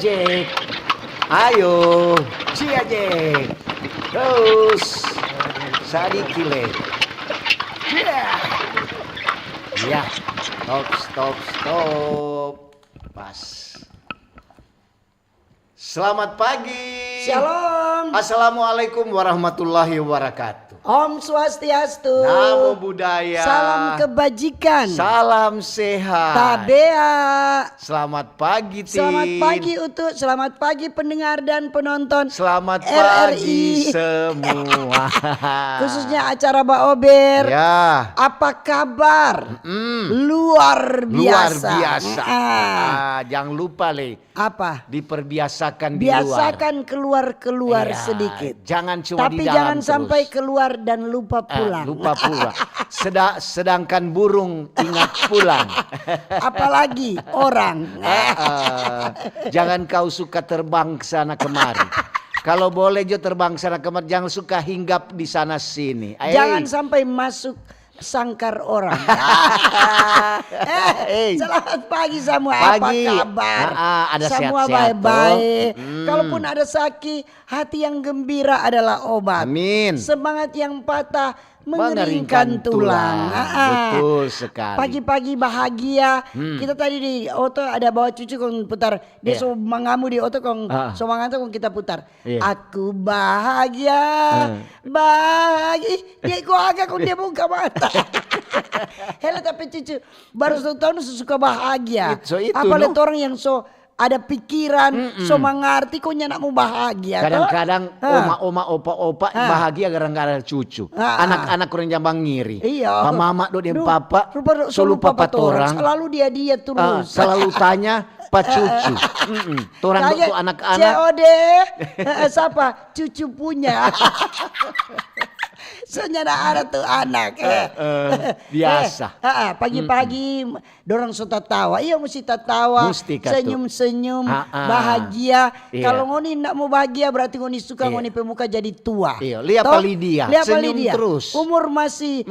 Jack. Ayo, Cia Jack. Terus, sadikile. Ya, stop. Pas. Selamat pagi. Shalom. Assalamualaikum warahmatullahi wabarakatuh. Om Swastiastu. Namo Buddhaya. Salam kebajikan. Salam sehat. Tabea. Selamat pagi, Tin. Selamat pagi Utu. Selamat pagi pendengar dan penonton. Selamat RRI. pagi semua. Khususnya acara Baober. Ya. Apa kabar? Luar biasa. Luar biasa. Jangan lupa, Le. Apa? Diperbiasakan di luar. Biasakan keluar Iya, sedikit. Jangan cuma Tapi di dalam jangan terus. sampai keluar dan lupa pulang. Lupa pulang. Sedangkan burung ingat pulang. Apalagi orang. Jangan kau suka terbang ke sana kemari. Kalau boleh jo terbang sana kemari, jangan suka hinggap di sana sini. Jangan sampai masuk sangkar orang. Selamat pagi semua. Pagi. Apa kabar? Ada semua sehat-sehat, baik-baik. Kalaupun ada sakit, hati yang gembira adalah obat. Amin. Semangat yang patah mengeringkan tulang. Betul sekali. Pagi-pagi bahagia. Kita tadi di oto ada bawa cucu kong putar. Dia so mengamu di oto kong semangat kong kita putar. Aku bahagia, bahagia. Dia kok agak kong dia buka mata. Hele tapi cucu baru 1 tahun suka bahagia. Apalagi orang yang so ada pikiran, so mengerti kok nyana mau bahagia. Kadang-kadang oma-oma, opa-opa bahagia gara-gara cucu. Anak-anak kurang jambang ngiri. Iya. Mama do dia papa, so lupa patorang. Selalu dia terus. Selalu tanya pak cucu. Torang do tuh anak-anak. COD, siapa? Cucu punya. Senyada ada tuh anak. Biasa. Pagi-pagi dorang suka tawa. Iya mesti tawa. Senyum-senyum. Bahagia. Kalau ngoni nak mau bahagia berarti ngoni suka ngoni pemuka jadi tua. Iya. Lihat Palidia. Senyum terus. Umur masih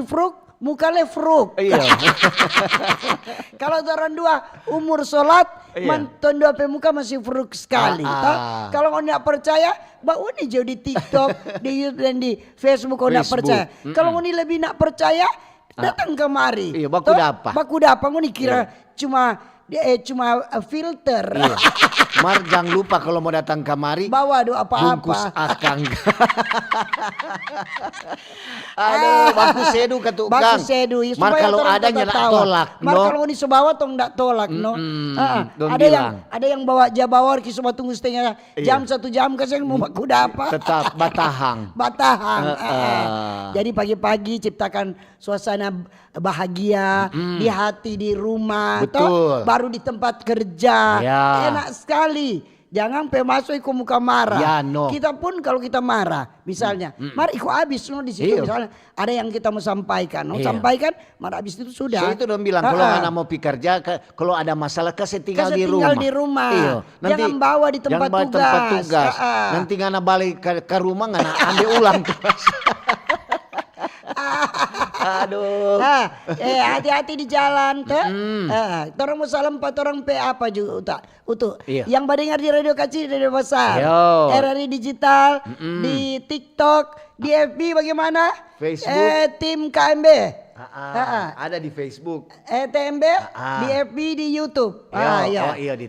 fruk. Muka lefruk. Iya. Kalau orang dua umur sholat, manton dua pemuka masih fruk sekali. Kalau kau tidak percaya, bau ini jauh di TikTok, di YouTube dan di Facebook kau tidak percaya. Kalau kau lebih nak percaya, datang kemari. Iya, baku dapa. Baku dapa, kau kira cuma filter. Iya. Mar jangan lupa kalau mau datang kemari bawa do apa-apa. Bungkus akang. Aduh, baku sedu ke tukang. Baku sedu. Mar kalau ada nyala tolak. Mar kalau ini sebawa tong ndak tolak no. Ada yang bawa jabawar ki coba tunggu setengah jam 1 jam kasih mau baku dapa. Tetap batahang. Jadi pagi-pagi ciptakan suasana bahagia di hati, di rumah. Betul. Baru di tempat kerja. Enak sekali. Jangan masuk ikut muka marah. Kita pun kalau kita marah, misalnya, mari ikut habis di situ. Misalnya ada yang kita mau sampaikan, sampaikan, marah habis itu sudah. Saya itu udah bilang kalau anak mau kerja, kalau ada masalah kasih tinggal di rumah. Iya. Nanti, jangan bawa di tempat tugas. Nanti ngana balik ke rumah ngana ambil ulang tugas. Aduh. Hati-hati di jalan tuh. Orang mau salam 4 orang apa juga utuh. Yang mendengar di radio kecil, radio besar. RRI digital, di TikTok, di FB bagaimana? Facebook. Tim KMB. Ada di Facebook. TMB, di FB, di YouTube.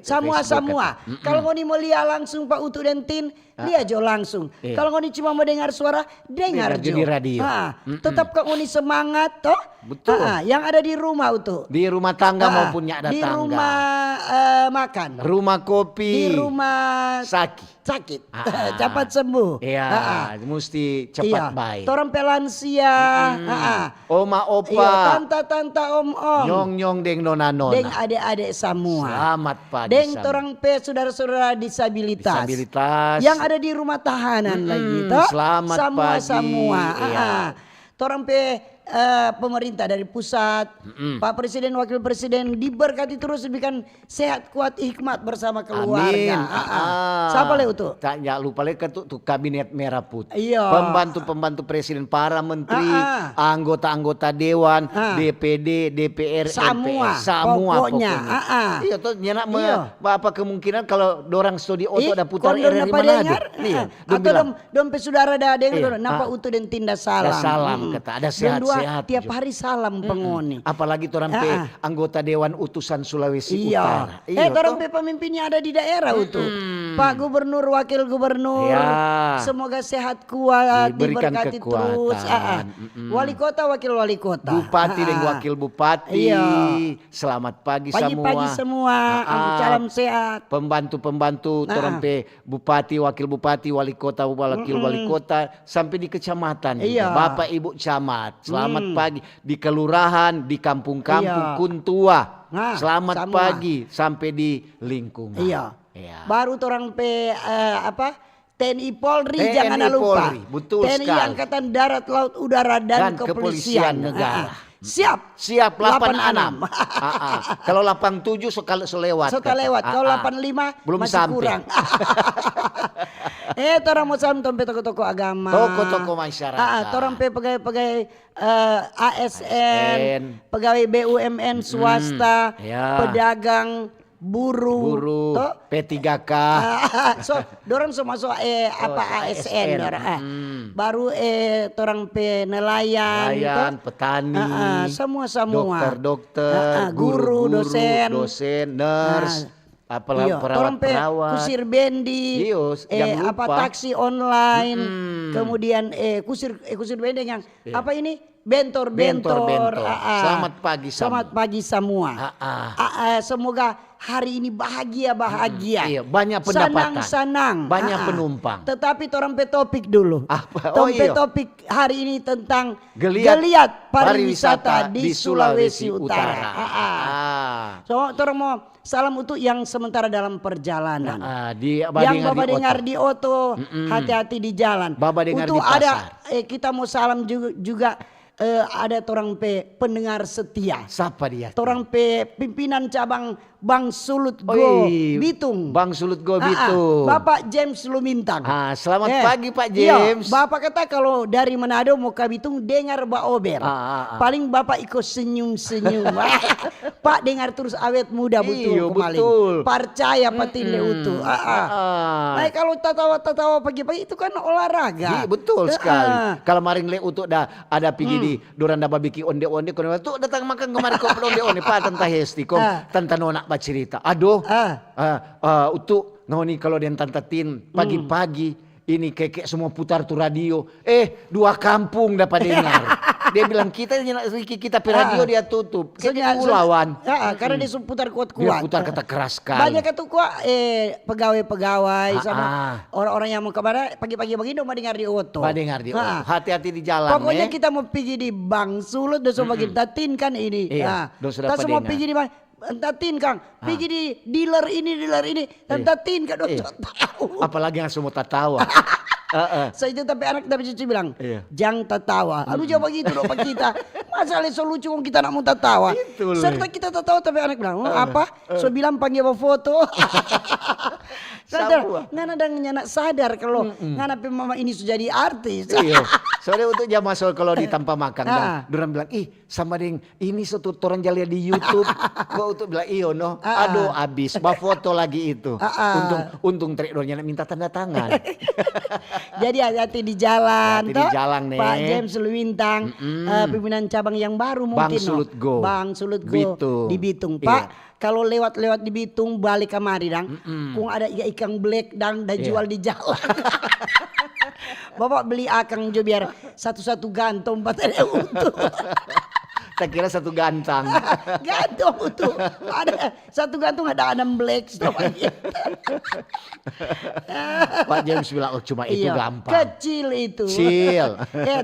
Semua. Kalau kau mau lihat langsung Pak Utu dan Tin, lihat jo langsung. Kalau kau cuma mau dengar suara, dengar jo. Di radio. Tetap kau semangat toh. Betul. Yang ada di rumah Utu. Di rumah tangga maupun ada tangga. Di rumah makan. Rumah kopi. Di rumah sakit. Cepat sembuh. Iya, mesti cepat baik. Torang pelansia. Oma opa. Tante om-om. Nyong deng nona. Deng adik-adik semua. Selamat pagi. Deng torang saudara-saudara disabilitas. Yang ada di rumah tahanan lagi toh. Selamat pagi. Semua. Torang pemerintah dari pusat, Pak Presiden, Wakil Presiden diberkati terus diberikan sehat, kuat, hikmat bersama keluarga. Amin. Siapa le itu? Tak lupa lagi tuh kabinet merah putih. Iya. Pembantu-pembantu presiden, para menteri, anggota-anggota dewan, DPD, DPR, Semua, semua pokoknya. Iya tuh nyenak apa kemungkinan kalau dorang studi oto ada kon putar dong RRI napa Manado. dengar? Iya. Atau dom pe saudara dah dengar napa utuh dan tinda salam. Ada salam kata, ada sehat-sehat. Tiap hari salam pengoni. Apalagi orang pe anggota dewan utusan Sulawesi Utara. Orang pe pemimpinnya ada di daerah utuh. Pak Gubernur, Wakil Gubernur, semoga sehat kuat, diberikan diberkati kekuatan. terus. Wali kota, Wakil Wali kota. Bupati dan Wakil Bupati. Selamat pagi semua. Pagi-pagi semua, salam sehat. Pembantu-pembantu orang pe Bupati, Wakil Bupati, Wali Kota, Wakil Wali Kota sampai di kecamatan juga. Bapak Ibu Camat, selamat pagi di kelurahan, di kampung-kampung Kuntua. Selamat pagi sampai di lingkungan. Iya. Baru orang pe TNI Polri jangan lupa. Betul TNI sekali. Angkatan Darat, Laut, Udara dan Kepolisian Negara. Siap 86. Kalau 87 selewat. Lewat. Kalau 85 belum masih sampai. kurang. Orang mau salam tompe toko-toko agama. Toko-toko masyarakat. Orang pegawai-pegawai ASN, pegawai BUMN swasta, pedagang, buruh, P3K. dorang semua masuk ASN. Baru orang nelayan, petani, semua. Dokter, guru, dosen, nurse, perawat, kusir bendi, taksi online, kemudian kusir bendi yang bentor. Selamat pagi semua. Semoga hari ini bahagia. Iya, banyak pendapatan. Senang. Banyak penumpang. Tetapi orang pe topik dulu. Topik hari ini tentang geliat pariwisata di Sulawesi Utara. Orang mau salam untuk yang sementara dalam perjalanan. Yang Bapak dengar di oto, hati-hati di jalan. Bapak dengar untuk di pasar. ada kita mau salam juga ada orang pe pendengar setia. Siapa dia? Orang pe pimpinan cabang Bang Sulut Go Bitung. Bang Sulut Go Bitung. Bapak James Lumintang. Selamat pagi Pak James. Bapak kata kalau dari Manado mau ke Bitung dengar Mbak Ober. Paling Bapak ikut senyum-senyum. Pak dengar terus awet muda betul. Percaya patinde utuh. Kalau tatawa pagi-pagi itu kan olahraga. Betul sekali. Kalau maring le utuh ada pergi di dorang dapat bikin onde-onde tuh datang makan kemarin kok onde-onde Pak tentang hesti kok tentang nona cerita. Aduh. Untuk ngoni kalau den tantatin pagi-pagi ini kayak semua putar tuh radio. Dua kampung dapat dengar. Dia bilang kita pe radio dia tutup. Kayaknya lawan. Karena dia putar kuat-kuat. Dia putar kata keras sekali. Banyak itu kuat pegawai-pegawai sama orang-orang yang mau kemana pagi-pagi begini mau dengar di oto. Dengar di oto. Hati-hati di jalan. Pokoknya kita mau pergi di Bang Sulut dan semua kita tatin kan ini. Kita semua pergi di tatin Kang, pergi di dealer ini, tatin kan tahu. Apalagi yang semua tertawa. Saya itu tapi anak tapi cucu bilang, jangan tertawa. Aduh jawab begitu dong Pak kita. Masalah so lucu kita nak mau tertawa. Serta kita tertawa tapi anak bilang, apa? So bilang panggil foto. Ngana dan nyana sadar kalau ngana mama ini sudah jadi artis. Soalnya untuk jam masuk kalau di tanpa makan, dorang bilang, sama deng ini satu orang jalan di YouTube. Kok untuk bilang no, aduh abis, foto lagi itu. Untung trik dorangnya minta tanda tangan. Jadi hati-hati di jalan, di jalan nih. Pak James Lumintang, pimpinan cabang yang baru mungkin. Bang Sulut Go di Bitung, Pak. Kalau lewat di Bitung balik kemari kung ada ikan black dan jual di jalan. Bapak beli akang jo biar satu-satu gantong baterai untuk. Tak kira satu gantang. Gantong itu. Ada satu gantung ada 6 black stop. Pak James bilang cuma itu gampang. Kecil itu. Kecil.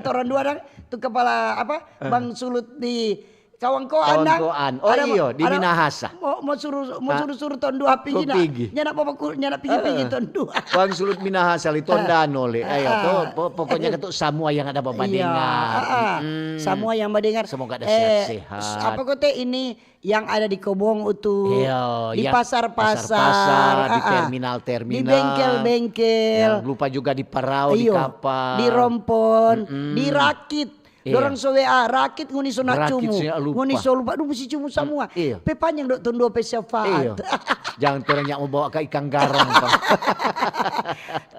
Orang dua tuh kepala Bang Sulut di kawan-kawan Oh iya di Minahasa. Mau suruh ton dua pigi na. Nyana pigi ton dua. Wang sulut Minahasa li Tondano le. Ayo tuh pokoknya ketuk semua yang ada badengar. Semua yang mendengar. Semoga ada sehat-sehat. Apa kote ini yang ada di Kobong itu, di yang pasar-pasar, di terminal-terminal, di bengkel-bengkel. Lupa juga di Parau, di kapal, di Rompon, di Rakit. Dorang so WA rakit nguni so nak cumu. Nguni so lupa mesti cumu semua. Pe panjang dok tondo pe syafaat. Jangan orang yang mau bawa ke ikan garang Pak.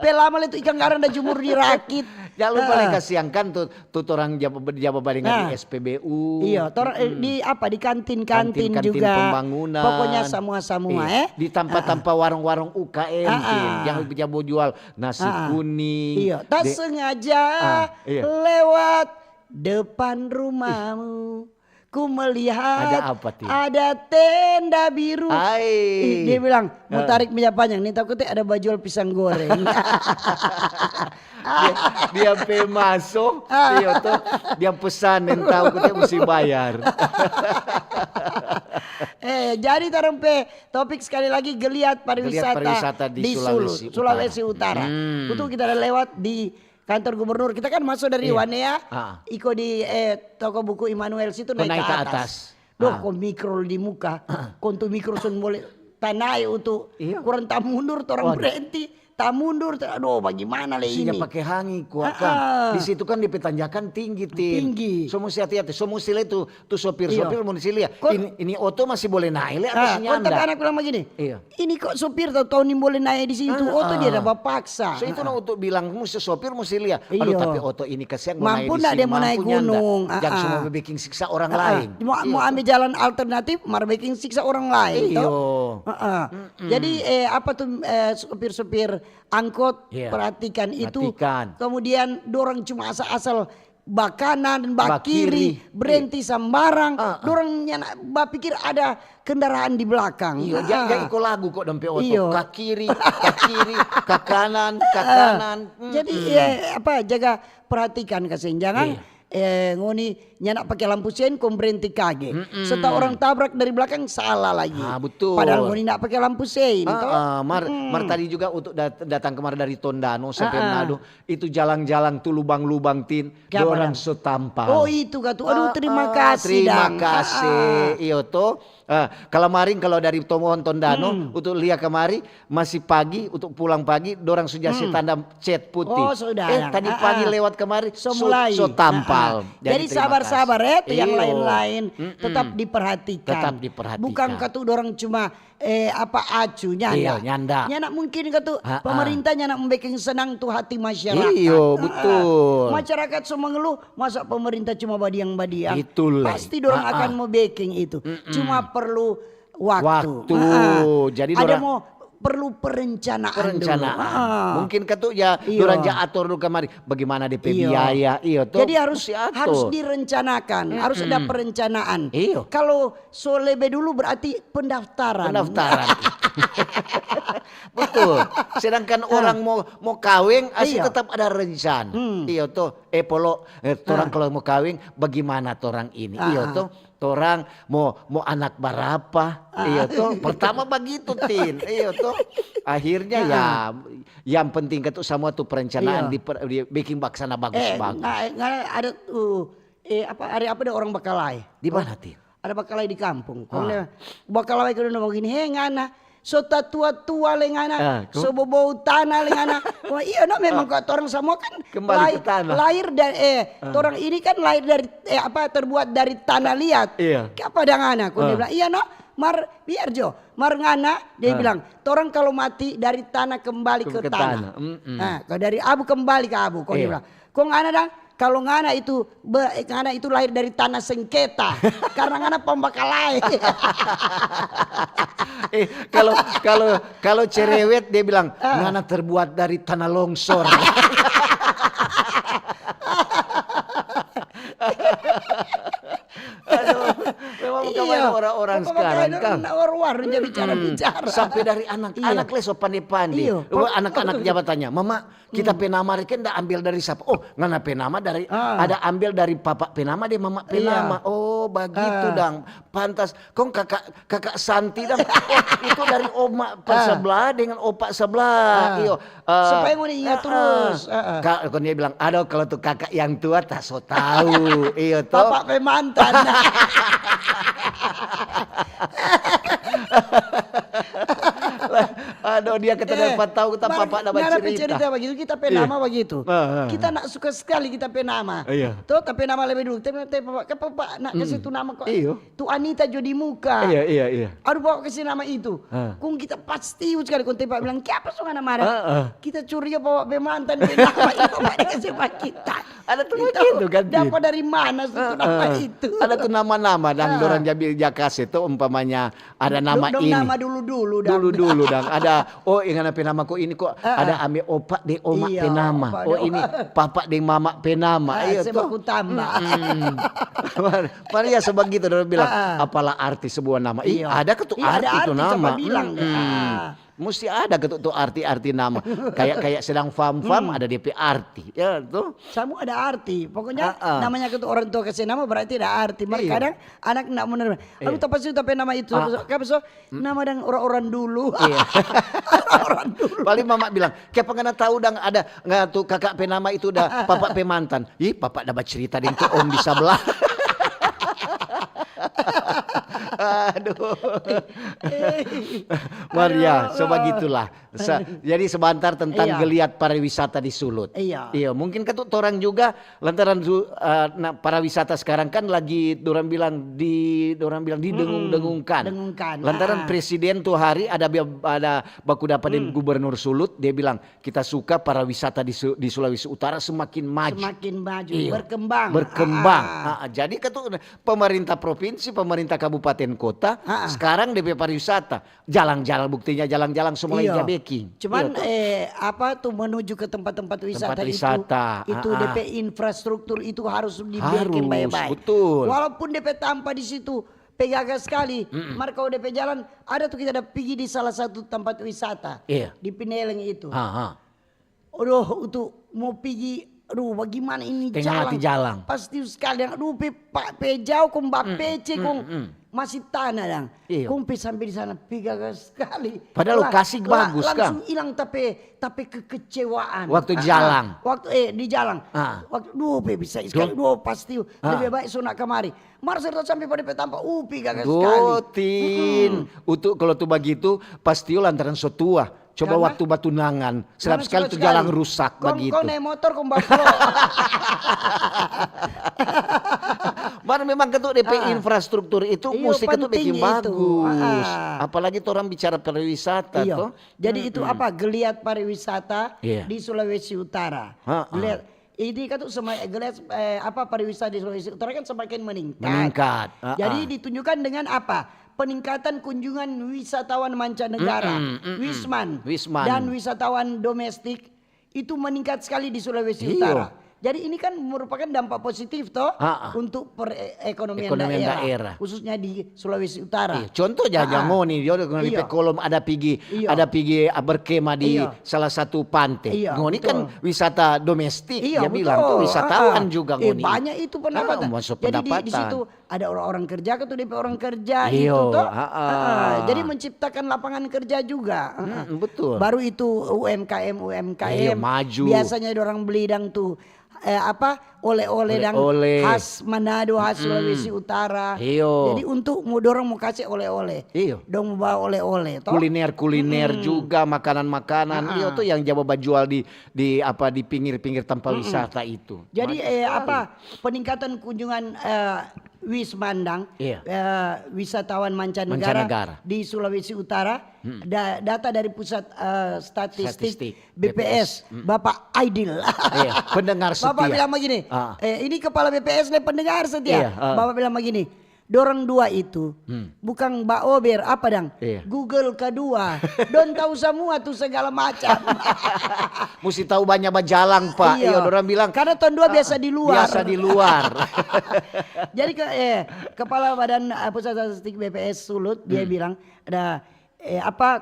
Pe lama itu ikan garang dah jumur di rakit. Jangan lupa lagi kasiangkan tuh orang Jawa Balingan di SPBU. Iya, di apa di kantin juga. Pembangunan. Pokoknya semua Di tanpa warung-warung UKM yang Jawa jual nasi kuning. Iya, tak sengaja lewat depan rumahmu, ku melihat ada tenda biru. Dia bilang mau tarik minyak panjang nih, takutnya ada baju pisang goreng. dia masuk, dia pesan yang tahu kita mesti bayar. Jadi tarempe topik sekali lagi geliat pariwisata di Sulawesi Utara. Itu kita ada lewat di kantor gubernur. Kita kan masuk dari Wanea, iko di toko buku Immanuel situ naik ke atas. Kok mikro di muka, kontu mikro sun boleh tanai untuk kurang tak mundur, orang berhenti. Tak mundur, aduh bagaimana le ini? Pakai hangi kuakan. Di situ kan di petanjakan tinggi. So mesti hati-hati. So mesti itu tuh sopir-sopir mau lihat. Ini oto masih boleh naik le atas nyanda. Kontak anak bilang begini. Ini kok sopir tahu ini boleh naik di situ. Oto dia dapat paksa. So itu untuk bilang mesti sopir mesti lihat. Aduh tapi oto ini kasihan mau naik di sini. Mampu enggak dia mau naik gunung? Jangan semua bikin siksa orang lain. Mau ambil jalan alternatif, mau bikin siksa orang lain. Jadi apa tuh sopir-sopir angkot perhatikan itu. Kemudian dorang cuma asal bakanan dan bakiri berhenti sembarang. Dorang pikir ada kendaraan di belakang. Jangan ikut lagu kok dampe oto. Kiri, ke kanan. Jadi jaga perhatikan kesenjangan. Ngoni nyanak pakai lampu sen kom berhenti kage. Setelah orang tabrak dari belakang salah lagi. Betul. Padahal ngoni nak pakai lampu sen. Mar tadi juga untuk datang kemarin dari Tondano sampai Manado itu jalan-jalan tuh lubang-lubang tin. Orang so tampal. Oh itu katu. Aduh terima kasih. Terima kasih. Iyo toh. Kalau dari Tomohon Tondano untuk lihat kemari masih pagi untuk pulang pagi dorang sudah tanda cat putih. Oh sudah. Tadi pagi lewat kemari so tampal. Jadi sabar-sabar yang lain-lain tetap diperhatikan. Bukan katu dorang cuma acu nyanda. Nyanda mungkin katu pemerintah nyanda membuat senang tuh hati masyarakat. Iya betul. Masyarakat semua ngeluh masa pemerintah cuma badiang-badiang. Pasti dorang akan mau backing itu. Cuma perlu waktu. Jadi ada mau perlu perencanaan. Mungkin ketuk ya dorang atur dulu kemari bagaimana DP biaya. Jadi harus direncanakan, harus ada perencanaan. Kalau so lebih dulu berarti pendaftaran. Betul. Sedangkan orang mau kawin asli tetap ada rencana. Orang kalau mau kawin bagaimana orang ini. Orang mau anak berapa. Pertama begitu tin. Akhirnya yang penting itu semua tuh perencanaan bikin baksana bagus-bagus. Ada apa ada orang Bakalai. Di mana tin? Ada Bakalai di kampung. Bakalai kalau ngomong gini, ngana. So tua-tua lengana, so bobo tanah lengana. Wah iya memang kok orang semua kan kembali ke tanah. Lahir dari orang ini kan lahir dari terbuat dari tanah liat. Apa dangana? Kau dia bilang iya biar Jo, ngana dia bilang, orang kalau mati dari tanah kembali ke tanah. Kalau dari abu kembali ke abu. Kau dia bilang, kau ngana dang? Kalau ngana itu lahir dari tanah sengketa karena ngana pembakalai. Kalau cerewet dia bilang ngana terbuat dari tanah longsor. kawan orang-orang sekarang kan. War-war dia bicara-bicara. Sampai dari anak leso pandai-pandai. Anak-anak jabatannya, mama kita penama kan ndak ambil dari siapa? Oh, ngana penama dari ada ambil dari papa penama dia mama penama. Oh, begitu dang. Pantas kong kakak Santi dang. Oh, itu dari oma sebelah dengan opa sebelah. Iyo. Supaya mau diingat terus. Kalau dia bilang, aduh kalau tuh kakak yang tua tak so tahu. Iyo toh. Bapak pemantan. Aduh dia kata dapat tahu kita papa dapat cerita begitu kita penama begitu. Kita nak suka sekali kita penama. Tuh tapi nama lebih dulu. Tapi papa nak kasih tu nama kok. Tu Anita Jodi Muka. Iya. Aduh bawa kasih nama itu. Kung kita pasti sekali kau tempat bilang siapa suka nama ada. Kita curiga bawa pemantan penama itu pada kasih kita. Ada tuh begitu kan. Dapat dari mana itu nama itu? Ada tuh nama-nama dan Doran Jabil Jakas itu umpamanya ada nama ini. Nama dulu dan ada ingat penama kok ini kok ada ame opa de oma penama. Ini papa de mama penama. Ayo tuh. Aku tambah. Maria sebegitu dia bilang apalah arti sebuah nama. Ada ketuk arti itu nama. Bilang Mesti ada ketuk arti-arti nama. Kayak sedang fam-fam ada DP arti. Ya tuh. Semua ada arti. Pokoknya namanya ketuk orang tua kasih nama berarti ada arti. Maka kadang anak nak menerima. Lalu tapi nama itu. Nama dan orang-orang dulu. Orang dulu. Paling mama bilang, kayak pengen tahu dang ada nggak tuh kakak penama itu udah papa pemantan. Ih, papa dapat cerita dengan tuh om di sebelah. Aduh. Maria, coba gitulah. Jadi sebentar tentang geliat pariwisata di Sulut. Iya, mungkin kan orang juga lantaran pariwisata sekarang kan lagi orang bilang didengung-dengungkan. Lantaran presiden tuh hari ada baku dapat dari Gubernur Sulut, dia bilang kita suka pariwisata di Sulawesi Utara semakin maju. Berkembang. Jadi kan pemerintah provinsi, pemerintah kabupaten kota sekarang DP pariwisata jalan-jalan buktinya jalan-jalan semua jabeki. Cuman tuh menuju ke tempat-tempat wisata itu DP infrastruktur itu harus dibiarkan baik-baik. Betul. Walaupun DP tanpa di situ pegagas sekali. Marka DP jalan ada tuh kita ada pergi di salah satu tempat wisata di Pineleng itu. Aduh itu mau pergi. Aduh bagaimana ini jalan. Pasti sekali. Aduh pejau kong pece kong masih tanah dang. Kong sampai di sana pegagas sekali. Padahal lokasi bagus kan. Langsung hilang tapi kekecewaan. Waktu jalan. Waktu di jalan. Waktu bisa sekali. Pasti lebih baik sonak kemari. Mari saya sampai pada petampak pegagas sekali. Untuk kalau tuh begitu pasti lantaran sotua. Coba waktu Batunangan, sedap sekali tuh jalan rusak begitu. Kau naik motor kau bawa. Mana memang ketuk DP infrastruktur itu mesti ketuk bikin bagus. Apalagi tuh orang bicara pariwisata tuh. Jadi itu geliat pariwisata di Sulawesi Utara. Geliat ini kan tuh geliat pariwisata di Sulawesi Utara kan semakin meningkat. Jadi ditunjukkan dengan apa? Peningkatan kunjungan wisatawan mancanegara, Wisman, dan wisatawan domestik itu meningkat sekali di Sulawesi Utara. Jadi ini kan merupakan dampak positif untuk perekonomian daerah, khususnya di Sulawesi Utara. Contoh jangan nih, di Pekolom ada pergi berkemah di salah satu pantai. Ngoni kan wisata domestik, dia bilang tuh wisatawan juga ngoni. Banyak itu pendapatan. Jadi di situ ada orang-orang kerja, kan tuh DP orang kerja itu toh. Jadi menciptakan lapangan kerja juga. Betul. Baru itu UMKM maju. Biasanya orang beli dang tuh oleh-oleh dan khas Manado, khas Sulawesi Utara. Jadi untuk dorong mau kasih oleh-oleh. Dong mau bawa oleh-oleh. Kuliner juga makanan-makanan. Tuh yang Jawa jual di pinggir-pinggir tempat wisata itu. Jadi peningkatan kunjungan Wismandang, wisatawan mancanegara di Sulawesi Utara. Data dari pusat statistik BPS, Bapak Aidil. Pendengar setia. Bapak bilang begini, ini kepala BPS pendengar setia. Bapak bilang begini, dorang dua itu bukan Mbak Ober apa dang? Iya. Google kedua. Don tahu semua tuh segala macam. Mesti tahu banyak bajalang Pak. Iya, orang bilang. Karena tahun dua biasa di luar. Biasa di luar. Jadi Kepala Badan Pusat Statistik BPS Sulut dia bilang ada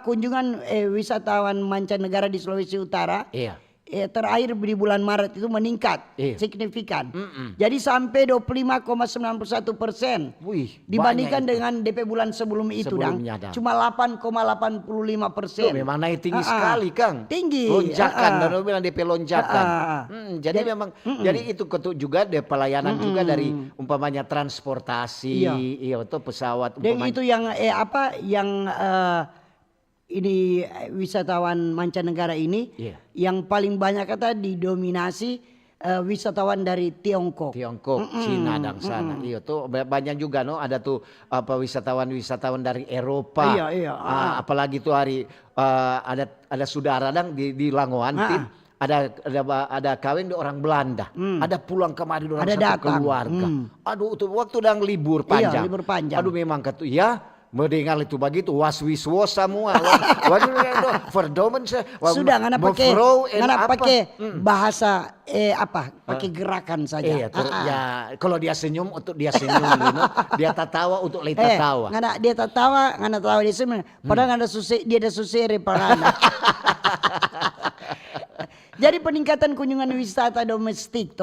kunjungan wisatawan mancanegara di Sulawesi Utara. Iya. Terakhir di bulan Maret itu meningkat signifikan. Jadi sampai 25,91%. Wih, dibandingkan dengan DP bulan sebelum itu Sebelumnya, dang. Cuma 8,85%. Memang naik tinggi sekali Kang. Tinggi. Lonjakan dan orang bilang DP lonjakan. Jadi memang jadi itu ketuk juga deh pelayanan juga dari umpamanya transportasi, iya itu pesawat. Dan itu yang ini wisatawan mancanegara ini yang paling banyak kata didominasi wisatawan dari Tiongkok. Cina dan sana. Iya tuh banyak juga ada tuh wisatawan dari Eropa. Iya. Apalagi tuh hari ada saudara di Langoan ada kawin di orang Belanda. Ada pulang kemari orang satu keluarga. Aduh tuh waktu libur panjang. Iya, libur panjang. Aduh memang mendengar itu begitu was semua. Verdomen sudah ngana pakai bahasa pakai gerakan saja. Iya, ya kalau dia senyum untuk dia senyum dia tertawa untuk tertawa. Ngana dia tertawa, ngana tawa dia senyum. Padahal ngana dia ada susere parana. Jadi peningkatan kunjungan wisata domestik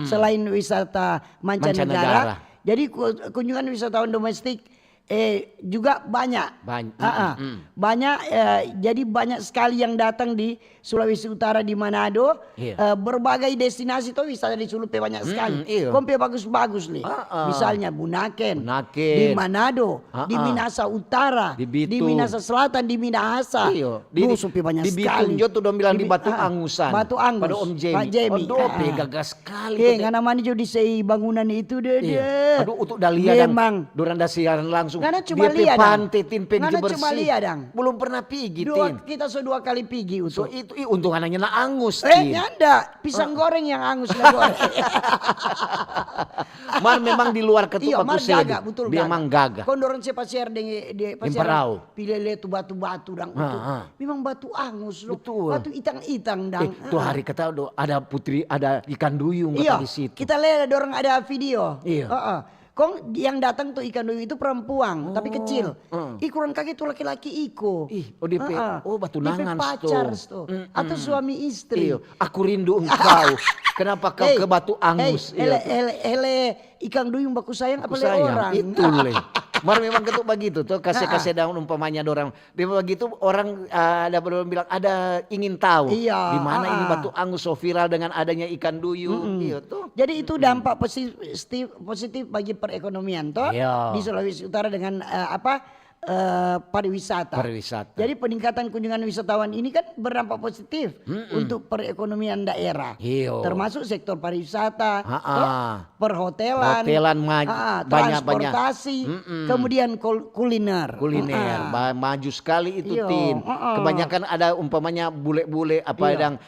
selain wisata mancanegara. Jadi kunjungan wisatawan domestik juga banyak. Jadi banyak sekali yang datang di Sulawesi Utara di Manado. Berbagai destinasi tuh wisata di Sulupe banyak sekali. Kompe bagus-bagus nih. Misalnya Bunaken, di Manado, di Minahasa Utara, di Minahasa Selatan, di Minahasa. Supi banyak di sekali. Bitung tuh dong bilang di Batu Angusan. Batu Angus. Pada Om Jemi. Pak Jemi. Gagas sekali. Ngana mani jo di sei bangunan itu deh. Aduh untuk Dahlia memang. Duranda siaran langsung. Ngana cuma dia lihat pantai tin pergi Ngana bersih. cuma lihat dang. Belum pernah pergi Kita dua kali pergi So itu untung anaknya angus. Nyanda pisang goreng yang angus lah goreng. Mar memang di luar ketuk Mar gagah betul memang gagah. Kondoran si pasir di pasir. Pilih tu batu-batu dang. Memang batu angus loh. Betul. Batu itang-itang dang. Tuh hari kata ada ada ikan duyung di situ. Kita lihat ada video. Kong yang datang tuh ikan duyung itu perempuan tapi kecil. Ikuran kaki tuh laki-laki iko. Batu nangan pacar tuh. Atau suami istri. Aku rindu engkau. Kenapa kau ke Batu Angus? Ikan duyung baku sayang apa orang? Itu Mar memang ketuk begitu tuh kasih daun umpamanya dorang. Memang begitu orang ada bilang ada ingin tahu di mana ini Batu Angus so viral dengan adanya ikan duyung. Tuh. Jadi itu dampak positif bagi perekonomian toh di Sulawesi Utara dengan pariwisata. Jadi peningkatan kunjungan wisatawan ini kan berdampak positif untuk perekonomian daerah. Termasuk sektor pariwisata, perhotelan, transportasi, kemudian kuliner. Maju sekali itu Tin. Kebanyakan ada umpamanya bule-bule yang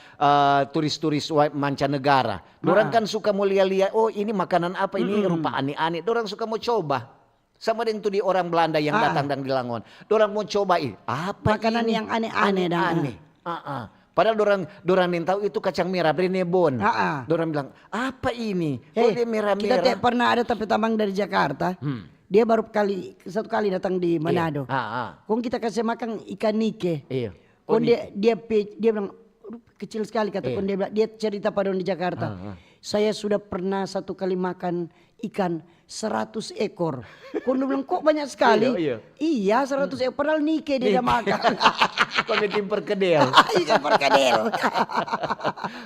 turis-turis mancanegara. Dorang kan suka mau lihat-lihat, ini makanan apa ini rupa aneh-aneh. Dorang suka mau coba. Sama dengan tuh di orang Belanda yang datang dan di Langon. Dorang mau cobain apa makanan ini? Yang aneh-aneh. Padahal dorang yang tahu itu kacang merah Brenebon. Dorang bilang apa ini? Dia merah-merah. Kita pernah ada tapi tambang dari Jakarta. Dia baru satu kali datang di Manado. Kong kita kasih makan ikan nike. Kong dia bilang kecil sekali kata dia bilang, dia cerita pada orang di Jakarta. Saya sudah pernah satu kali makan ikan 100 ekor. Kau bilang kok banyak sekali? Iya 100 ekor. Padahal nike dia dah makan. Kau bikin perkedel. Ikan perkedel.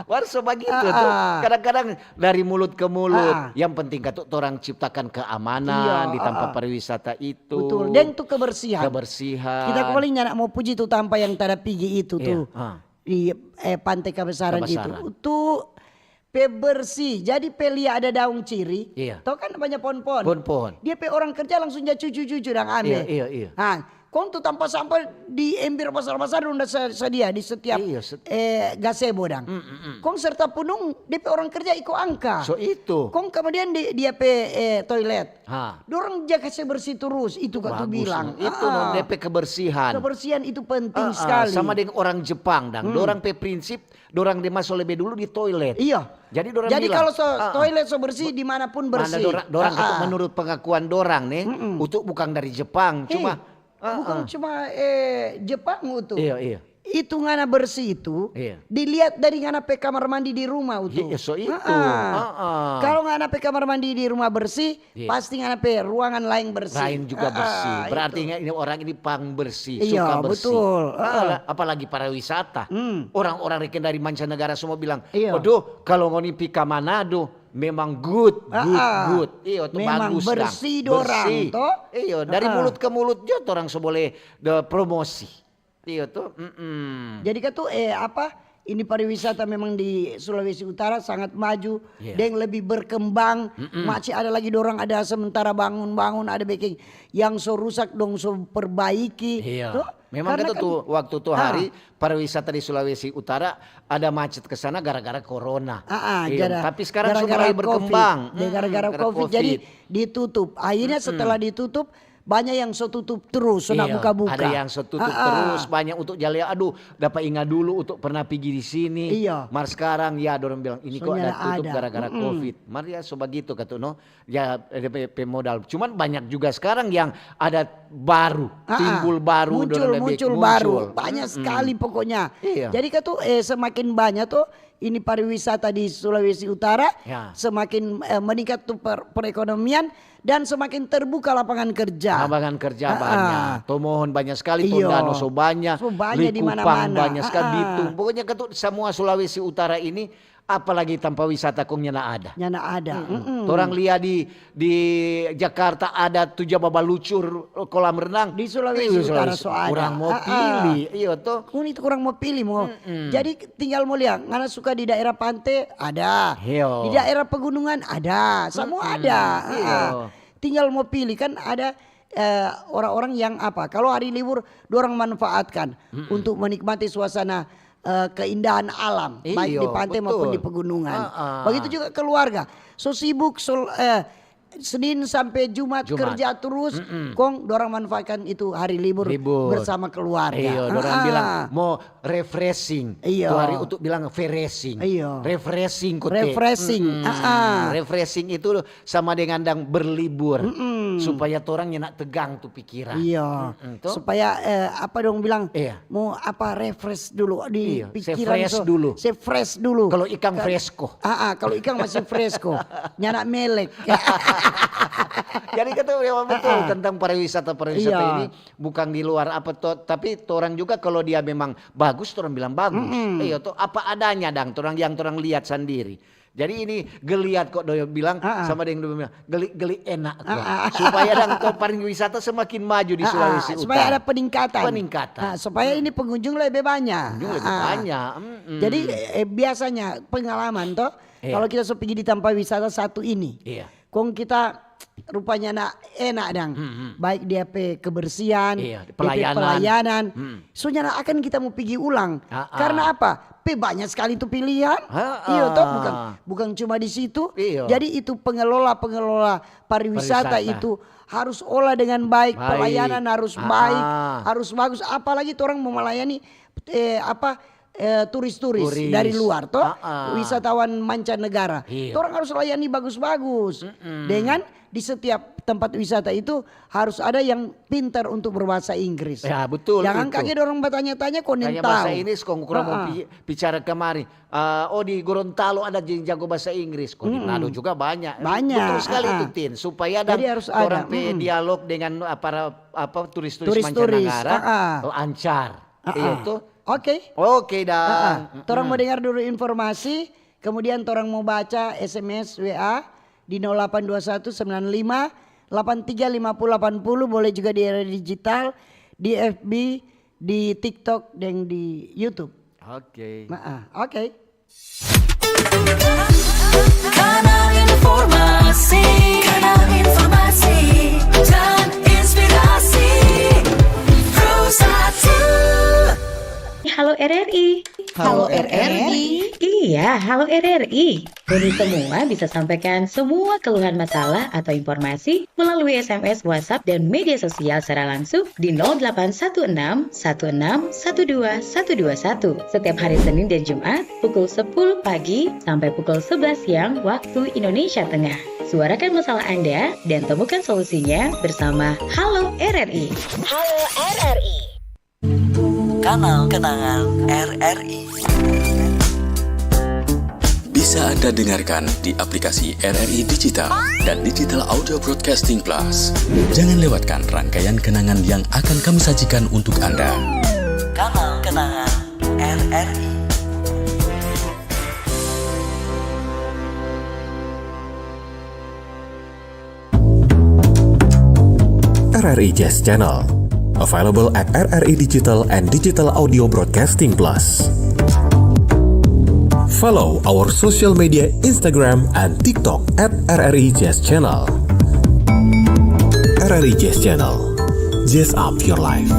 Warso begitu tuh. Kadang-kadang dari mulut ke mulut. Yang penting kata orang ciptakan keamanan di tempat pariwisata itu. Betul. Dan itu kebersihan. Kebersihan. Kita kembali nak mau puji tuh tanpa yang tada pigi itu tuh. Di pantai Kebesaran itu. Tuh bersih. Jadi pelia ada daun ciri. Tahu kan banyak pohon-pohon. Dia orang kerja langsung jadi cucu-cucu dan ambil. Kong tuh tanpa sampah di ember besar-besar udah sedia di setiap gazebo dang. Kong serta punung DP orang kerja ikut angka. So itu. Kong kemudian dia toilet. Dorang jaga bersih terus itu kak tuh bilang. Itu non DP kebersihan. Kebersihan itu penting sekali. Sama dengan orang Jepang dang. Dorang pe prinsip dorang dia masuk lebih dulu di toilet. Iya. Jadi dorang Jadi bilang, kalau toilet bersih dimanapun bersih. Dorang menurut pengakuan dorang nih, untuk bukan dari Jepang, bukan cuma Jepang itu. Iya. Itu ngana bersih itu dilihat dari ngana pe kamar mandi di rumah itu. Iya, so itu. Kalau ngana pe kamar mandi di rumah bersih, pasti ngana pe ruangan lain bersih. Lain juga bersih. Berarti ini orang ini pang bersih, iya, suka bersih. Betul. Apalagi para wisata. Orang-orang reken dari mancanegara semua bilang, "Aduh, kalau ngoni pika Manado memang good. Iya, itu memang bagus bersih dang. dorang toh. Iya, dari mulut ke mulut jo orang boleh promosi. Iya tuh. Jadi kan tuh ini pariwisata memang di Sulawesi Utara sangat maju dan lebih berkembang. Masih ada lagi dorang ada sementara bangun-bangun ada bikin yang so rusak dong so perbaiki. Iya. Tuh, memang itu tuh waktu tuh hari pariwisata di Sulawesi Utara ada macet ke sana gara-gara corona. Tapi sekarang sudah mulai berkembang. Gara-gara COVID jadi ditutup. Akhirnya setelah ditutup banyak yang so tutup terus, so nak buka-buka. Ada yang so tutup terus, banyak untuk jalan. Aduh, dapat ingat dulu untuk pernah pergi di sini. Iya. Mar sekarang ya dorong bilang ini kok ada tutup gara-gara COVID. Mar ya so begitu kata no. Ya ada pemodal. Cuman banyak juga sekarang yang ada baru, timbul baru, muncul baru. Banyak sekali pokoknya. Iya. Jadi kan tuh semakin banyak tuh ini pariwisata di Sulawesi Utara semakin meningkat tuh perekonomian dan semakin terbuka lapangan kerja. Lapangan kerja banyak. Tomohon banyak sekali, Tondano so banyak, di Likupang mana-mana. banyak sekali, Bitung. Pokoknya ketuk semua Sulawesi Utara ini apalagi tanpa wisata kong nyana ada. Nyana ada. Orang lihat di Jakarta ada tujuh babalucur kolam renang. Di Sulawesi Utara so ada. Kurang mau pilih. Iya toh. Itu kurang mau pilih mau. Jadi tinggal mau lihat. Ngana suka di daerah pantai ada. Di daerah pegunungan ada. Semua ada. Tinggal mau pilih kan ada orang-orang yang apa. Kalau hari libur dorang manfaatkan untuk menikmati suasana keindahan alam baik di pantai maupun di pegunungan. Begitu juga keluarga. So sibuk Senin sampai Jumat kerja terus, kong dorang manfaatkan itu hari libur bersama keluarga. Iya, dorang bilang mau refreshing. Itu hari untuk bilang refreshing. Refreshing kote. Refreshing itu sama dengan berlibur. Supaya orang nak tegang tuh pikiran. Iya. Supaya apa dong bilang mau apa refresh dulu di pikiran. Fresh dulu. Kalau ikan fresco. Kalau ikan masih fresco. Nyana melek. Jadi kata memang betul tentang pariwisata ini bukan di luar apa toh, tapi orang juga kalau dia memang bagus, orang bilang bagus. Iya toh apa adanya dang, orang lihat sendiri. Jadi ini geliat kok doyo bilang sama dengan doyo bilang geli enak kok. Supaya dang pariwisata semakin maju di Sulawesi Utara. Supaya ada peningkatan. Supaya ini pengunjung lebih banyak. Jadi biasanya pengalaman toh kalau kita pergi di tempat wisata satu ini. Kong kita rupanya enak dang. Baik dia kebersihan, pelayanan. Soalnya akan kita mau pergi ulang. Karena apa? Banyak sekali itu pilihan. Iya toh bukan cuma di situ. Jadi itu pengelola pariwisata itu harus olah dengan baik. Pelayanan harus baik, harus bagus. Apalagi orang mau melayani turis-turis dari luar toh wisatawan mancanegara. Orang harus layani bagus-bagus. Dengan di setiap tempat wisata itu harus ada yang pintar untuk berbahasa Inggris. Ya betul. Jangan kaget orang bertanya-tanya kok tahu. Bahasa Inggris kok kurang mau bicara kemari. Di Gorontalo ada yang jago bahasa Inggris. Kok di Manado juga banyak. Betul sekali itu Tin. Supaya ada orang dialog dengan para turis-turis mancanegara lancar. Itu. Oke dah. Torang mau dengar dulu informasi, kemudian torang mau baca SMS WA di 0821 95 83 50 80, boleh juga di era digital, di FB, di TikTok dan di YouTube. Oke. Kanal informasi dan inspirasi. Halo RRI. Iya, halo RRI. Kami semua bisa sampaikan semua keluhan masalah atau informasi melalui SMS, WhatsApp, dan media sosial secara langsung di 0816 16 12 121 setiap hari Senin dan Jumat pukul 10 pagi sampai pukul 11 siang waktu Indonesia Tengah. Suarakan masalah Anda dan temukan solusinya bersama Halo RRI. Halo RRI. Kanal Kenangan RRI. Bisa Anda dengarkan di aplikasi RRI Digital dan Digital Audio Broadcasting Plus. Jangan lewatkan rangkaian kenangan yang akan kami sajikan untuk Anda. Kanal Kenangan RRI. RRI Jazz Channel, available at RRI Digital and Digital Audio Broadcasting Plus. Follow our social media Instagram and TikTok at RRI Jazz Channel. RRI Jazz Channel, jazz up your life.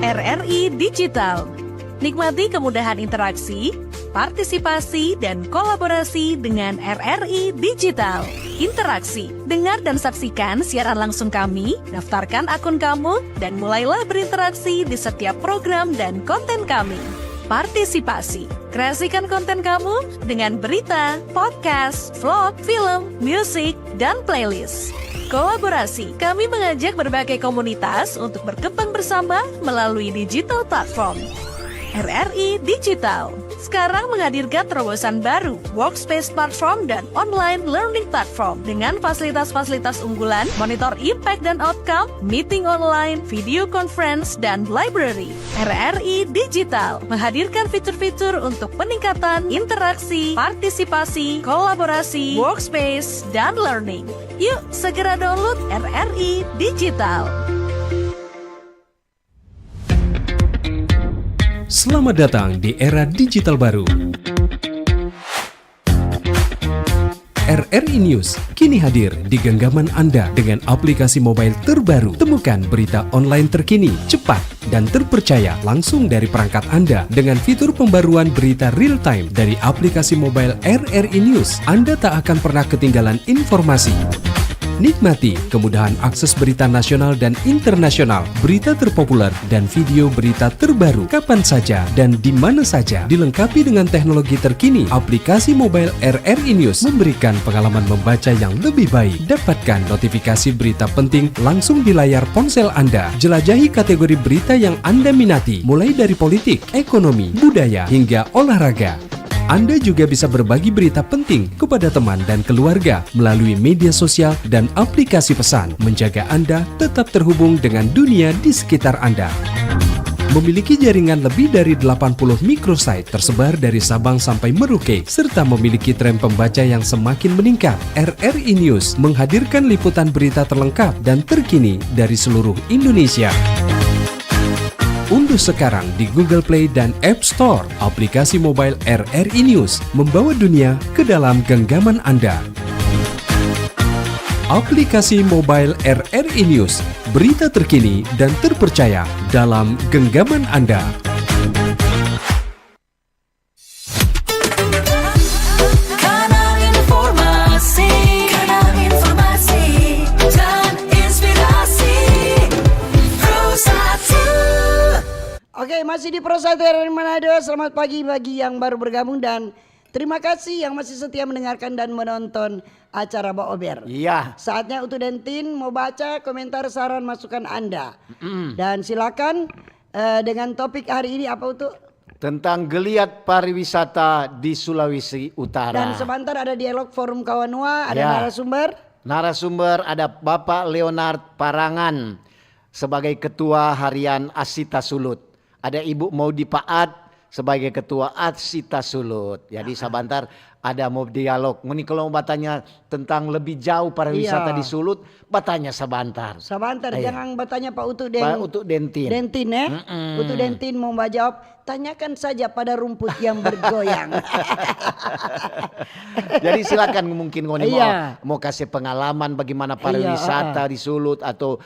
RRI Digital. Nikmati kemudahan interaksi, partisipasi, dan kolaborasi dengan RRI Digital. Interaksi, dengar dan saksikan siaran langsung kami, daftarkan akun kamu, dan mulailah berinteraksi di setiap program dan konten kami. Partisipasi, kreasikan konten kamu dengan berita, podcast, vlog, film, musik, dan playlist. Kolaborasi, kami mengajak berbagai komunitas untuk berkembang bersama melalui digital platform. RRI Digital sekarang menghadirkan terobosan baru, workspace platform dan online learning platform dengan fasilitas-fasilitas unggulan, monitor impact dan outcome, meeting online, video conference, dan library. RRI Digital menghadirkan fitur-fitur untuk peningkatan interaksi, partisipasi, kolaborasi, workspace, dan learning. Yuk, segera download RRI Digital. Selamat datang di era digital baru. RRI News kini hadir di genggaman Anda dengan aplikasi mobile terbaru. Temukan berita online terkini, cepat, dan terpercaya langsung dari perangkat Anda dengan fitur pembaruan berita real time dari aplikasi mobile RRI News. Anda tak akan pernah ketinggalan informasi. Nikmati kemudahan akses berita nasional dan internasional, berita terpopuler, dan video berita terbaru kapan saja dan di mana saja. Dilengkapi dengan teknologi terkini, aplikasi mobile RRI News memberikan pengalaman membaca yang lebih baik. Dapatkan notifikasi berita penting langsung di layar ponsel Anda. Jelajahi kategori berita yang Anda minati, mulai dari politik, ekonomi, budaya, hingga olahraga. Anda juga bisa berbagi berita penting kepada teman dan keluarga melalui media sosial dan aplikasi pesan, menjaga Anda tetap terhubung dengan dunia di sekitar Anda. Memiliki jaringan lebih dari 80 microsite tersebar dari Sabang sampai Merauke, serta memiliki tren pembaca yang semakin meningkat. RRI News menghadirkan liputan berita terlengkap dan terkini dari seluruh Indonesia. Unduh sekarang di Google Play dan App Store aplikasi mobile RRI News, membawa dunia ke dalam genggaman Anda. Aplikasi mobile RRI News, berita terkini dan terpercaya dalam genggaman Anda. Kanal informasi dan inspirasi. Pro 1. Oke, masih di Pro 1 RRI Manado. Selamat pagi bagi yang baru bergabung dan terima kasih yang masih setia mendengarkan dan menonton acara Baober. Iya. Saatnya Utu dan Tin mau baca komentar, saran, masukan Anda. Dan silakan dengan topik hari ini apa Utu? Tentang geliat pariwisata di Sulawesi Utara. Dan sebentar ada dialog forum Kawanua, ada Ya. narasumber. Narasumber ada Bapak Leonard Parangan sebagai Ketua Harian Asita Sulut. Ada Ibu Maudi Paat sebagai Ketua Asita Sulut. Jadi sebentar ada mau dialog. Ini kalau mau bertanya tentang lebih jauh pariwisata di Sulut, bertanya sebentar. Sebentar, jangan bertanya Pak Utu Pak Utu Dentin. Dentin ya. Utu Dentin mau jawab, tanyakan saja pada rumput yang bergoyang. Jadi silakan mungkin Ngoni mau kasih pengalaman bagaimana pariwisata di Sulut atau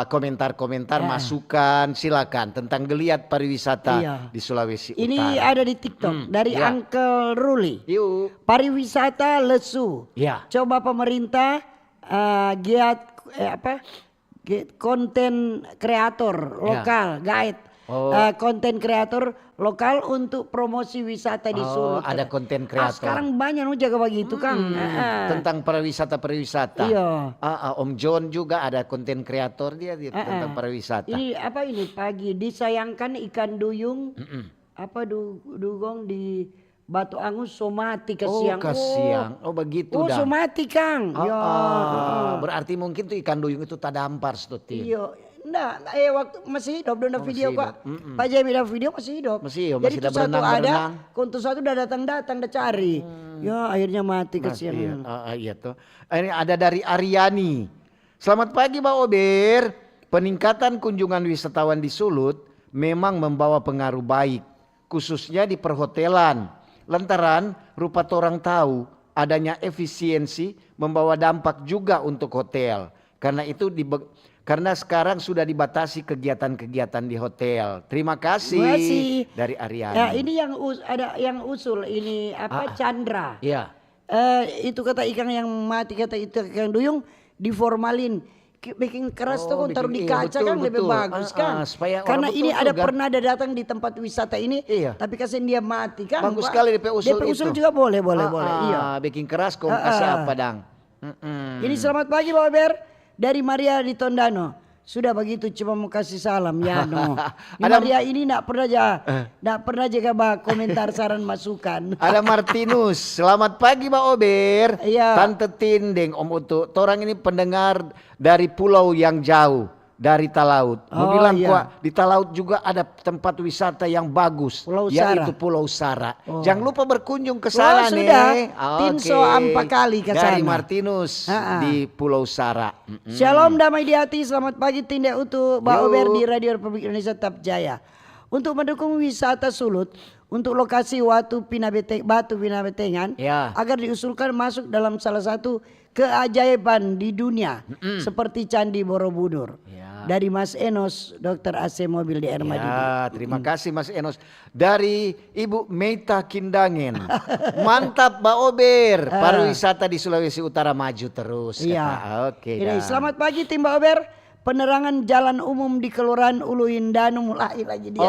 komentar-komentar masukan silakan tentang geliat pariwisata di Sulawesi Utara. Ini ada di TikTok dari Uncle Ruli. Pariwisata lesu. Coba pemerintah giat konten kreator lokal, guide. Konten kreator lokal untuk promosi wisata di Sulut. Ada konten kreator. Sekarang banyak jaga begitu Kang. Tentang pariwisata. Iya. Om John juga ada konten kreator dia tentang pariwisata. Ini apa ini pagi disayangkan ikan duyung dugong di Batu Angus somati kasiang. Begitu dah. Somati Kang. Berarti mungkin tuh ikan duyung itu tadampar stuti. Iya. Nah, waktu masih hidup ada video kok. Pak Jamie ada video masih hidup. Masih Jadi ada itu satu berenang. kontus satu udah datang dah cari. Ya akhirnya mati kesian. Iya tuh. Ini ada dari Aryani. Selamat pagi Mbak Ober. Peningkatan kunjungan wisatawan di Sulut memang membawa pengaruh baik, khususnya di perhotelan. Lantaran rupa orang tahu adanya efisiensi membawa dampak juga untuk hotel. Karena sekarang sudah dibatasi kegiatan-kegiatan di hotel. Terima kasih. Dari Aryani. Ya, ini ada yang usul ini Chandra. Iya. Itu kata ikan yang mati kata itu ikan duyung diformalin. Bikin keras tuh taruh di kaca kan lebih bagus kan. Karena ini pernah ada datang di tempat wisata ini, tapi kasihan dia mati kan. Bagus sekali DP usul DP usul juga boleh. Iya. Bikin keras kok kasih apa dang. Ini selamat pagi Pak Ober dari Maria di Tondano. Sudah begitu cuma mau kasih salam ya no. Maria ini enggak pernah jaga komentar saran masukan. Ada Martinus. Selamat pagi Mbak Ober. Iya. Tante Tindeng Om Utu. Orang ini pendengar dari pulau yang jauh. Dari Talaut. Mau bilang di Talaut juga ada tempat wisata yang bagus. Yaitu Pulau Sara. Jangan lupa berkunjung ke sana nih. Sudah. Tinso 4 kali ke sana. Dari Martinus di Pulau Sara. Shalom damai di hati. Selamat pagi Tindak Utu Mbak Ober di Radio Republik Indonesia Tetap Jaya. Untuk mendukung wisata Sulut, untuk lokasi Batu Pinabetengan agar diusulkan masuk dalam salah satu keajaiban di dunia seperti Candi Borobudur. Dari Mas Enos, Dokter AC Mobil di Ermadidi. Terima kasih Mas Enos. Dari Ibu Meita Kindangen. Mantap Mbak Ober. Pariwisata di Sulawesi Utara maju terus. Selamat pagi tim Mbak Ober. Penerangan jalan umum di Kelurahan Ulu Indanu mulai lagi dia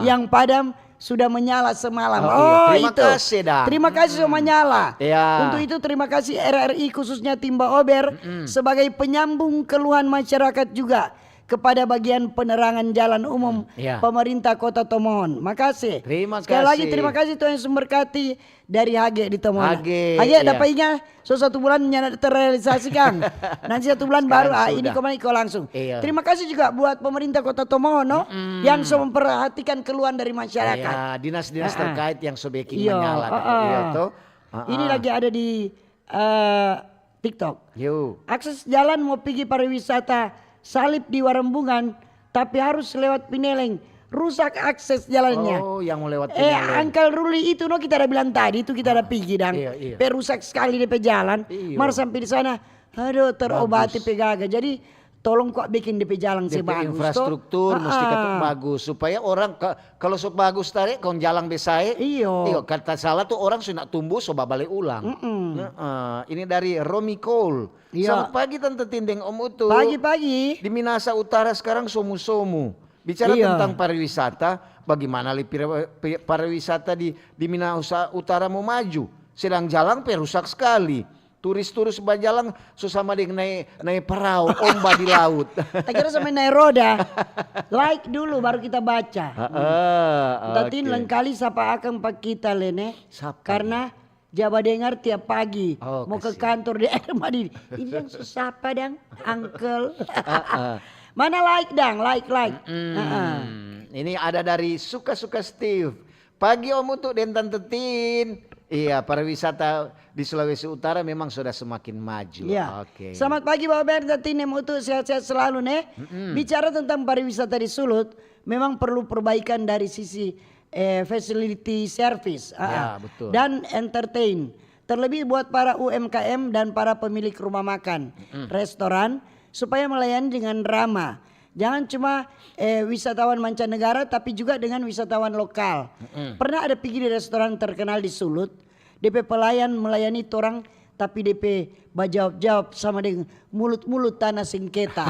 yang padam sudah menyala semalam. Terima kasih dah. Terima kasih sudah menyala. Untuk itu terima kasih RRI khususnya tim Mbak Ober sebagai penyambung keluhan masyarakat juga kepada bagian penerangan jalan umum pemerintah Kota Tomohon. Makasih. Sekali lagi terima kasih Tuhan Yesus memberkati dari Hage di Tomohon. Hage dapatnya so 1 bulan terrealisasi Kang. Nanti 1 bulan baru ini kemarin langsung. Terima kasih juga buat pemerintah Kota Tomohon yang so memperhatikan keluhan dari masyarakat. Dinas-dinas terkait yang so bikin menyala. Ini lagi ada di TikTok. Akses jalan mau pergi pariwisata Salib di Warembungan tapi harus lewat Pineleng. Rusak akses jalannya. Yang mau lewat Pineleng. Uncle Ruli itu kita udah bilang tadi itu kita udah pergi dang. Perusak sekali DP jalan. Mar sampai di sana aduh terobati pegaga. Jadi tolong kok bikin DP jalan sebagus. Infrastruktur mesti ketuk bagus supaya orang kalau sok bagus tarik kon jalan besae. Iyo kata salah tuh orang sudah tumbuh coba balik ulang. Ini dari Romi Cole. Selamat pagi Tante Tindeng Om Utu. Pagi-pagi. Di Minasa Utara sekarang somu-somu. Bicara tentang pariwisata, bagaimana pariwisata di Minasa Utara mau maju? Sedang jalan perusak sekali. Turis-turis berjalan susama dengan naik perahu, ombak di laut. Tak kira sama naik roda. Like dulu baru kita baca. Tatin lengkali sapa akan pak kita lene. Karena Jaba dengar tiap pagi mau ke kantor di Ermadidi. Ini yang sapa dang, Uncle. Mana like dang, like. Ini ada dari Suka-Suka Steve. Pagi Om Utu dan Tante Tin. Iya, pariwisata di Sulawesi Utara memang sudah semakin maju. Ya. Oke. Selamat pagi Pak Ober, Tinem untuk sehat-sehat selalu nih. Bicara tentang pariwisata di Sulut, memang perlu perbaikan dari sisi facility service Ya, betul. dan entertain. Terlebih buat para UMKM dan para pemilik rumah makan, restoran, supaya melayani dengan ramah. Jangan cuma wisatawan mancanegara tapi juga dengan wisatawan lokal. Pernah ada pergi di restoran terkenal di Sulut, DP pelayan melayani orang tapi DP bajawab-jawab sama dengan mulut-mulut tanah singketa.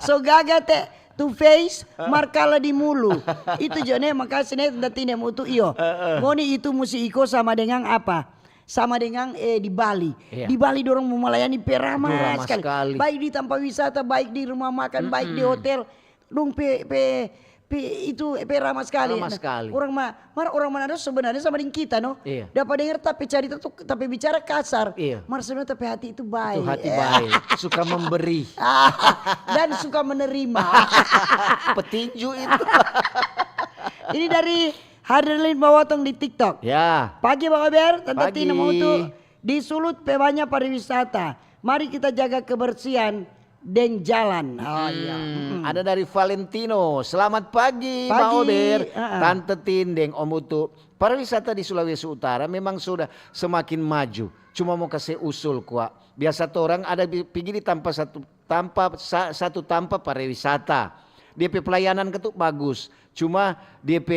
So gaga teh to face markala di mulu. Itu jone makasih nih datine mutu iyo. Ngoni itu musi iko sama dengan apa? Sama dengan di Bali. Iya. Di Bali dorong mau melayani ramah Ramah sekali. Baik di tempat wisata, baik di rumah makan, baik di hotel. Dong itu ramah sekali. Ramah sekali. Orang Manado sebenarnya sama dengan kita no. Iya. Dapat dengar tapi cerita tuh tapi bicara kasar. Iya. Sebenarnya tapi hati itu baik. Itu hati baik, suka memberi. Dan suka menerima. Petinju itu. Ini dari Hadirlin Bawatong di TikTok. Ya. Pagi Pak Ober, Tante Pagi. Tina mau tuh di Sulut banyak pariwisata. Mari kita jaga kebersihan dan jalan. Oh iya. Ada dari Valentino. Selamat pagi, Pak Pagi. Ober, Tante Tin, Deng Om Utu. Pariwisata di Sulawesi Utara memang sudah semakin maju. Cuma mau kasih usul kuat. Biasa tuh orang ada pergi di satu tanpa pariwisata. DP pelayanan ketuk bagus. Cuma DP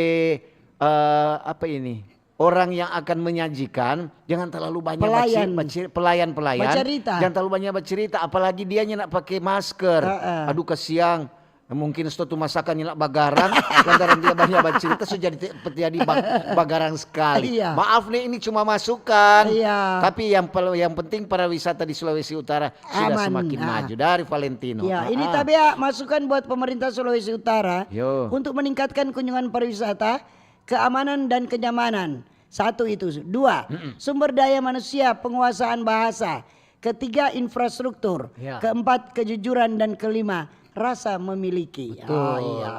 orang yang akan menyajikan jangan terlalu banyak pelayan Bercerita. jangan terlalu banyak bercerita, apalagi dia nak pakai masker. Aduh kesiang, mungkin suatu masakan nak bagarang lantaran dia banyak bercerita sudah jadi bagarang sekali. Iya. Maaf nih, ini cuma masukan. Iya. Tapi yang penting pariwisata di Sulawesi Utara sudah Aman. semakin maju. Dari Valentino. Ya, ini tapi masukan buat pemerintah Sulawesi Utara Yo. untuk meningkatkan kunjungan pariwisata, keamanan dan kenyamanan. Satu itu. Dua, sumber daya manusia, penguasaan bahasa. Ketiga, infrastruktur. Ya. Keempat, kejujuran dan kelima, rasa memiliki. Tuh. iya.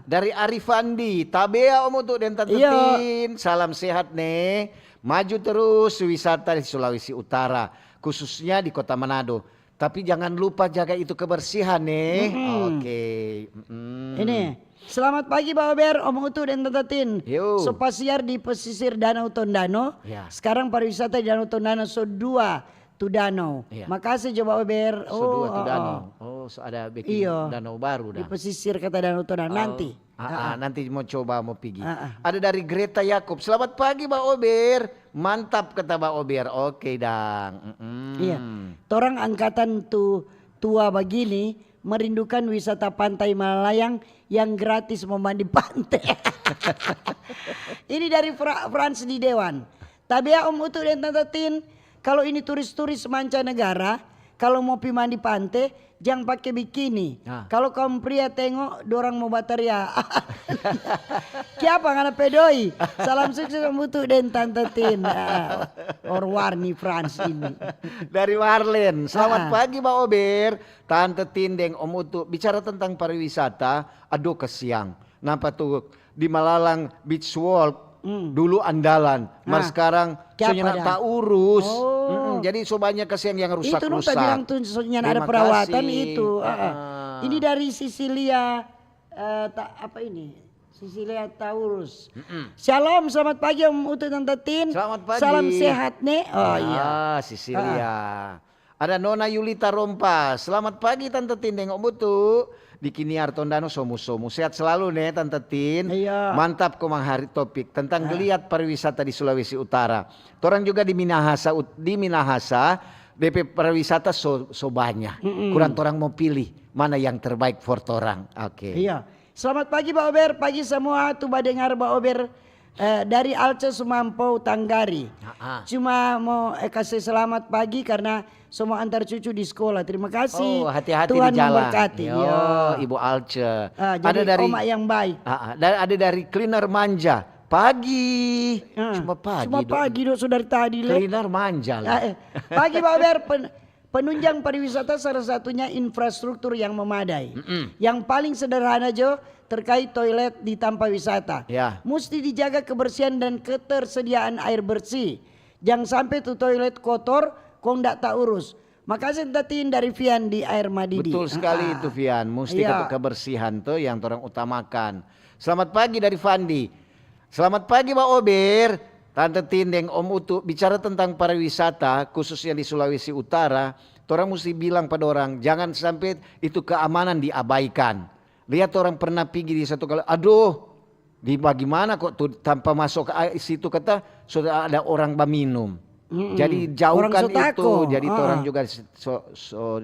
Dari Arifandi, tabea Om untuk dan Tante Iya. Tin. Salam sehat nih. Maju terus wisata di Sulawesi Utara, khususnya di Kota Manado. Tapi jangan lupa jaga itu kebersihan nih. Oke. Ini, selamat pagi Pak Ober, Om Utu dan Tante Tin. Yo. Sopasiar di pesisir Danau Tondano. Ya. Sekarang pariwisata di Danau Tondano So 2 Tudano. Iya. Makasih coba Ober. So 2 itu danau. So ada bikin Iya. danau baru Di dah. pesisir kata Danau Tondano nanti. Nanti mau coba mau pergi. Ada dari Greta Yakob. Selamat pagi Mbak Ober. Mantap kata Mbak Ober. Oke dang. Iya. Torang angkatan tua begini merindukan wisata pantai Malayang yang gratis mau mandi pantai. Ini dari Frans di Dewan. Tabea Om Utu dan Tante Tin, kalau ini turis-turis mancanegara, kalau mau pi mandi pantai, jangan pakai bikini. Kalau kaum pria tengok, dorang mau bataria. Kiapa ngana pedoi. Salam sukses Om Utu dan Tante Tin. Warni Frans ini. Dari Marlen. Selamat pagi Mbak Ober. Tante Tin Deng Om Utu. Bicara tentang pariwisata, aduh kesiang. Nampak tuh di Malalang Beach Walk. Dulu andalan, mas sekarang soalnya tak urus. Jadi so banyak kesian yang rusak-rusak. Itu tadi bilang tuh soalnya ada Terima perawatan kasih. itu. Ini dari Sisilia Sisilia Taurus. Shalom, selamat pagi Om Utu Tante Tin. Selamat pagi. Salam sehat nih. Oh iya. Sisilia. Ada Nona Yulita Rompa. Selamat pagi Tante Tin Deng Om Utu. Di Kiniar Tondano somu-somu. Sehat selalu nih Tante Tin. Iya. Mantap komang hari topik tentang geliat pariwisata di Sulawesi Utara. Torang juga di Minahasa DP pariwisata so banyak. Kurang torang mau pilih mana yang terbaik for torang. Oke. Iya. Selamat pagi Pak Ober, pagi semua. Tuh dengar Pak Ober dari Alce Sumampau Tanggari. Cuma mau kasih selamat pagi karena semua antar cucu di sekolah. Terima kasih. Hati-hati Tuhan di jalan. memberkati. Yo, Ya. Ibu Alce. Jadi ada dari omak yang baik. ada dari Cleaner Manja. Pagi. Cuma pagi. Cuma pagi dok, sudah dari tadi. Cleaner Manja lah. Pagi Pak Ober, penunjang pariwisata salah satunya infrastruktur yang memadai. Yang paling sederhana Jo terkait toilet di tempat wisata. Ya. Mesti dijaga kebersihan dan ketersediaan air bersih. Jangan sampai tuh toilet kotor kok ndak tak urus. Makasih tatin dari Vian di Air Madidi. Betul sekali itu Vian. Mesti Iya. kebersihan tuh yang orang utamakan. Selamat pagi dari Fandi. Selamat pagi Mbak Ober. Tante Tindeng, Om Utu, bicara tentang pariwisata khususnya di Sulawesi Utara, orang mesti bilang pada orang jangan sampai itu keamanan diabaikan. Lihat orang pernah pergi di satu kali, aduh, di bagaimana kok tuh tanpa masuk ke situ kata sudah ada orang minum. Jadi jauhkan Orang itu, sotako. jadi orang juga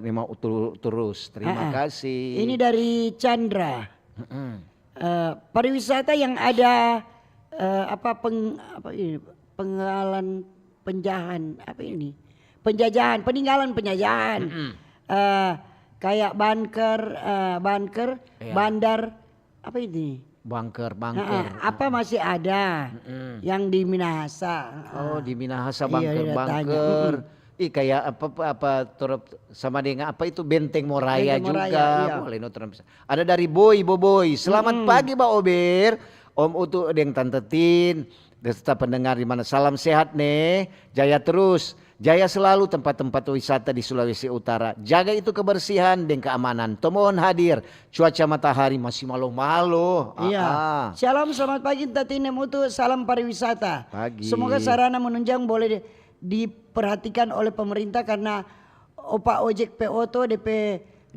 mau terus. Terima kasih. Ini dari Chandra. Pariwisata yang ada peninggalan penjajahan kayak bunker bandar apa ini Bunker. apa masih ada yang di Minahasa. Oh, di Minahasa Iya, dia bunker. Ih kayak apa sama dengan apa itu Benteng Moraya Benteng juga. Moraya, iya. Boleh ada dari Boboiboy. Selamat pagi Mbak Ober. Om Utu deng Tante Tin, serta pendengar di mana salam sehat nih, jaya terus, jaya selalu tempat-tempat wisata di Sulawesi Utara. Jaga itu kebersihan dan keamanan. Tomohon hadir, cuaca matahari masih malu-malu. Iya. Shalom, selamat pagi Tante Tin Mutu, salam pariwisata. Pagi. Semoga sarana menunjang boleh diperhatikan oleh pemerintah karena opa ojek PO to DP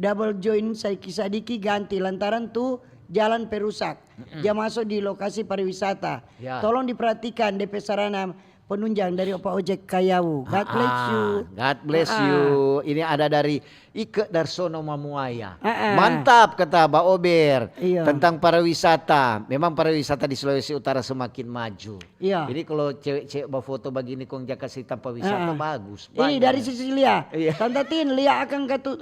double join saya kisadiki ganti lantaran tuh jalan perusak. Dia masuk di lokasi pariwisata. Ya. Tolong diperhatikan DP sarana penunjang dari opa ojek Kayawu. God bless you. God bless you. Ini ada dari Ike Darsono Mamuaya. Mantap kata Mbak Ober. Iya. Tentang pariwisata. Memang pariwisata di Sulawesi Utara semakin maju. Iya. Jadi kalau cewek-cewek bawa foto begini kong jaka si tanpa wisata bagus. Ini Banyak. dari Sisilia. Iya. Tante Tin, Lia akan ke tu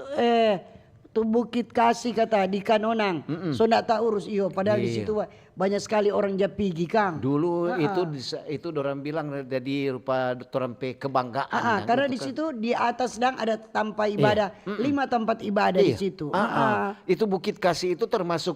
Bukit Kasih kata di Kanonang. So ndak tak urus iyo. Padahal di situ banyak sekali orang japigi Kang. Dulu itu orang bilang jadi rupa orang kebanggaan. Karena di situ di atas sedang ada tempat ibadah, 5 tempat ibadah di situ. Itu Bukit Kasih itu termasuk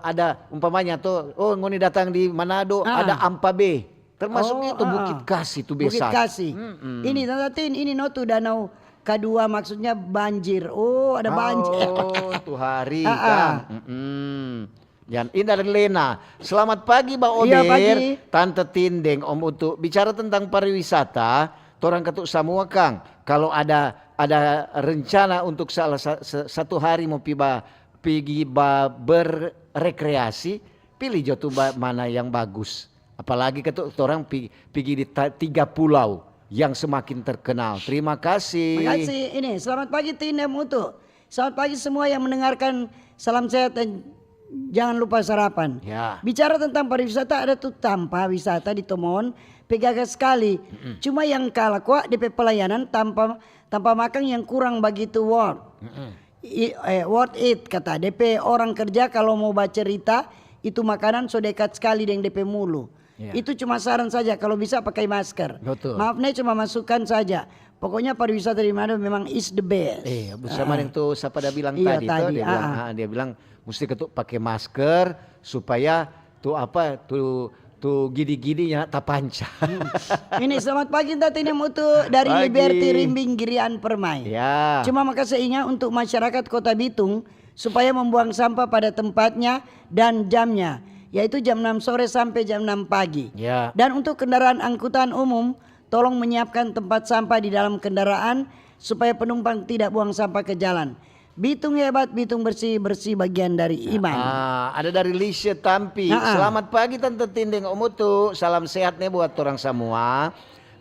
ada umpamanya tuh, oh ngoni datang di Manado ada Ampa B. Termasuk itu Bukit Kasih itu Bukit besar. Kasih. Ini Tante Tin, ini notu danau kedua maksudnya banjir. Oh ada banjir. Oh tuh hari kan. Dan ini dari Lena. Selamat pagi Mbak Ober. Iya, pagi. Tante Tindeng Om Utu. Bicara tentang pariwisata, torang ketuk semua Kang. Kalau ada rencana untuk salah satu hari mau pergi berrekreasi, pilih jatuh mana yang bagus. Apalagi ketuk orang pergi di 3 pulau yang semakin terkenal. Terima kasih. Terima kasih. Ini selamat pagi Tinem Utu. Selamat pagi semua yang mendengarkan. Salam sehat dan jangan lupa sarapan. Ya. Bicara tentang pariwisata ada tuh tanpa wisata di Tomon pegagas sekali. Cuma yang kalah kuat DP pelayanan tanpa makan yang kurang begitu worth it kata DP orang kerja kalau mau baca cerita itu makanan so dekat sekali dengan DP mulu. Ya. Itu cuma saran saja kalau bisa pakai masker. Betul. Maaf nih cuma masukan saja. Pokoknya pariwisata di mana memang is the best. Bersama yang tuh siapa dia bilang Iya, tadi tuh dia bilang mesti ketuk pakai masker supaya tuh gidi-gidinya tak panca. Ini selamat pagi Tante Mutu dari Pagi. Liberty Rimbing Girian Permai. Ya. Cuma maka saya ingat untuk masyarakat Kota Bitung supaya membuang sampah pada tempatnya dan jamnya, yaitu jam 6 sore sampai jam 6 pagi. Ya. Dan untuk kendaraan angkutan umum, tolong menyiapkan tempat sampah di dalam kendaraan supaya penumpang tidak buang sampah ke jalan. Bitung hebat, Bitung bersih bagian dari iman. Ada dari Lisha Tampi. Selamat pagi Tante Tindeng Om Utu. Salam sehat nih buat orang semua.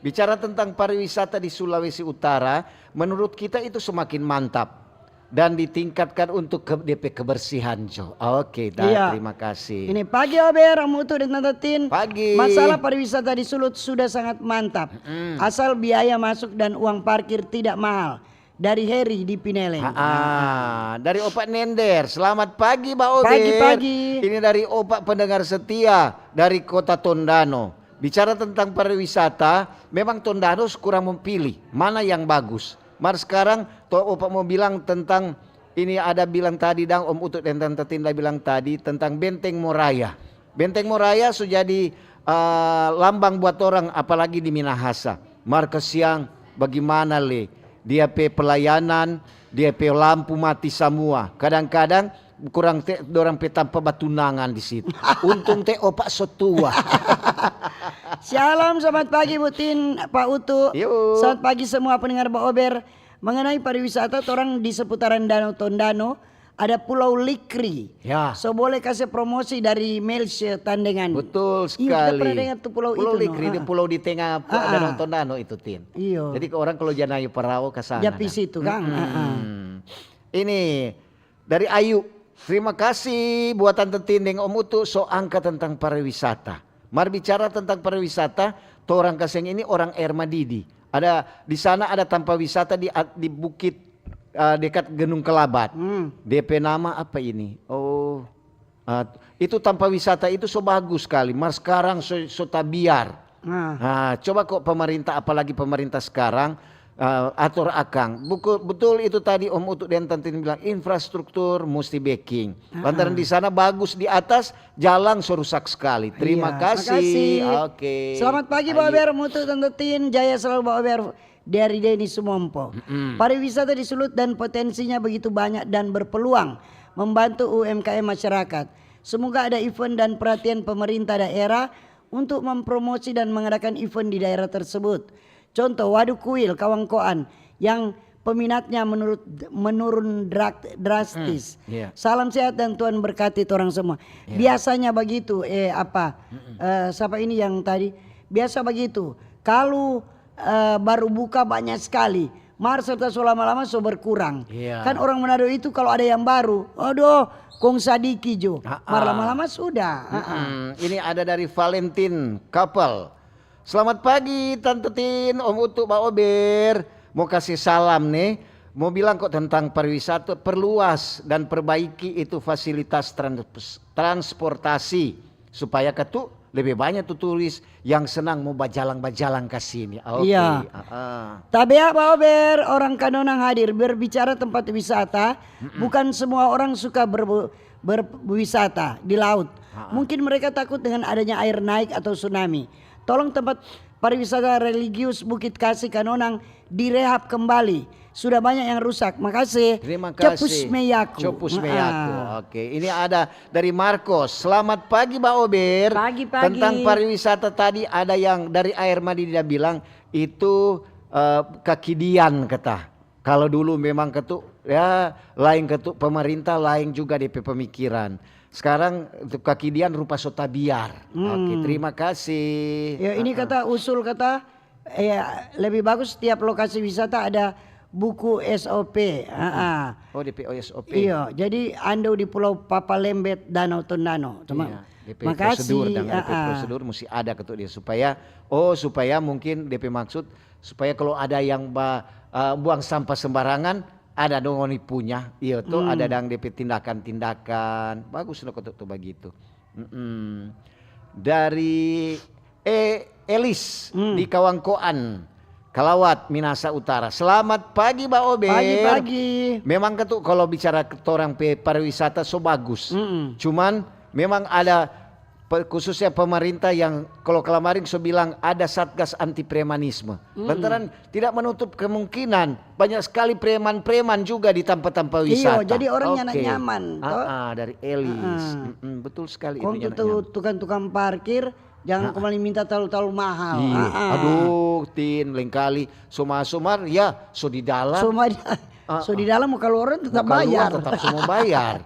Bicara tentang pariwisata di Sulawesi Utara, menurut kita itu semakin mantap dan ditingkatkan untuk DP kebersihan Jo. Oke, terima kasih. Ini pagi Ober, Mutu dan Tante Tin. Pagi. Masalah pariwisata di Sulut sudah sangat mantap. Asal biaya masuk dan uang parkir tidak mahal. Dari Heri di Pineleng. Dari Opak Nender. Selamat pagi Mbak Ober. Pagi. Ini dari Opak pendengar setia dari Kota Tondano. Bicara tentang pariwisata, memang Tondano kurang memilih mana yang bagus. Mar sekarang Opa mau bilang tentang ini ada bilang tadi dang Om Utut dan Tante Tinda bilang tadi tentang Benteng Moraya. Benteng Moraya sudah jadi lambang buat orang apalagi di Minahasa. Mar kesiang bagaimana le dia pe pelayanan, dia pe lampu mati semua. Kadang-kadang kurang dorang pe tanpa batunangan di situ. Untung opak sotua. Shalom, selamat pagi Butin, Pak Utu. Yuk. Selamat pagi semua pendengar Baober. Mengenai pariwisata, orang di seputaran Danau Tondano ada Pulau Likri. Ya. So boleh kasih promosi dari Melshe Tandengan. Betul sekali. Iya, kita pernah dengar tuh pulau itu. Likri, di pulau di tengah Danau Tondano itu Tin. Iya. Jadi orang kalau janayu perahu ke sana. Japis itu Kang. Ini dari Ayu. Terima kasih buat Tante Tindeng Om Utu so angka tentang pariwisata. Mari bicara tentang pariwisata, orang Kaseng ini orang Air Madidi. Ada di sana ada tanpa wisata di bukit dekat Gunung Kelabat. DP nama apa ini? Oh, itu tanpa wisata itu so bagus sekali. Mar sekarang so tabiar. Nah, coba kok pemerintah apalagi pemerintah sekarang atur akang. Betul itu tadi Om Utut dan Tante bilang infrastruktur mesti backing. Lantaran di sana bagus di atas jalan so rusak sekali. Terima kasih. Oke. Selamat pagi Baober, Mutu Tante Tin, Jaya selalu Baober dari Denny Sumompo. Pariwisata di Sulut dan potensinya begitu banyak dan berpeluang membantu UMKM masyarakat. Semoga ada event dan perhatian pemerintah daerah untuk mempromosi dan mengadakan event di daerah tersebut. Contoh Waduk Kuil Kawangkoan yang peminatnya menurun drastis. Salam sehat dan Tuhan berkati orang semua. Biasanya begitu siapa ini yang tadi biasa begitu. Kalau baru buka banyak sekali, mar serta so lama-lama so berkurang. Kan orang Manado itu kalau ada yang baru, aduh kong sadiki jo. Mar lama-lama sudah. Ini ada dari Valentin Couple. Selamat pagi Tante Tin, Om Utu, Baober. Mau kasih salam nih. Mau bilang kok tentang pariwisata, perluas dan perbaiki itu fasilitas transportasi supaya ketuk lebih banyak tuh turis yang senang mau bajalang-bajalang ke sini. Iya. Tabea Baober, orang Kanonang hadir berbicara tempat wisata. Bukan semua orang suka berwisata di laut. Mungkin mereka takut dengan adanya air naik atau tsunami. Tolong tempat pariwisata religius Bukit Kasih Kanonang direhab kembali. Sudah banyak yang rusak. Makasih. Terima kasih. Cepus Meyaku. Oke, ini ada dari Marcos. Selamat pagi Baober. Pagi. Tentang pariwisata tadi ada yang dari Air Madidi dia bilang itu kekidian kata. Kalau dulu memang ketuk ya lain ketuk pemerintah lain juga DP pemikiran. Sekarang untuk kakidian rupa sotabiar. Oke, terima kasih. Ya ini kata usul lebih bagus setiap lokasi wisata ada buku SOP. Oh DP SOP. Iya, jadi ando di Pulau Papalembet Danau Tondano. DP prosedur dan DP prosedur mesti ada ketuk dia supaya mungkin DP maksud supaya kalau ada yang buang sampah sembarangan ada dong oni punya, iya tuh ada dang DP tindakan bagus loh tuh begitu. Dari Elis di Kawangkoan, Kalawat, Minahasa Utara. Selamat pagi Baober. Pagi. Memang ketuk kalau bicara orang pariwisata so bagus. Cuman memang ada khususnya pemerintah yang kalau kemarin so bilang ada satgas anti premanisme. Lantaran tidak menutup kemungkinan banyak sekali preman-preman juga di tempat-tempat wisata. Iya, jadi orang nyaman. Dari Elis. Betul sekali itu. Untuk tukang-tukang parkir jangan kembali minta terlalu mahal. Aduh, Tin, lain kali sumar ya so di dalam. So di dalam mau keluar tetap bayar. Tetap semua bayar.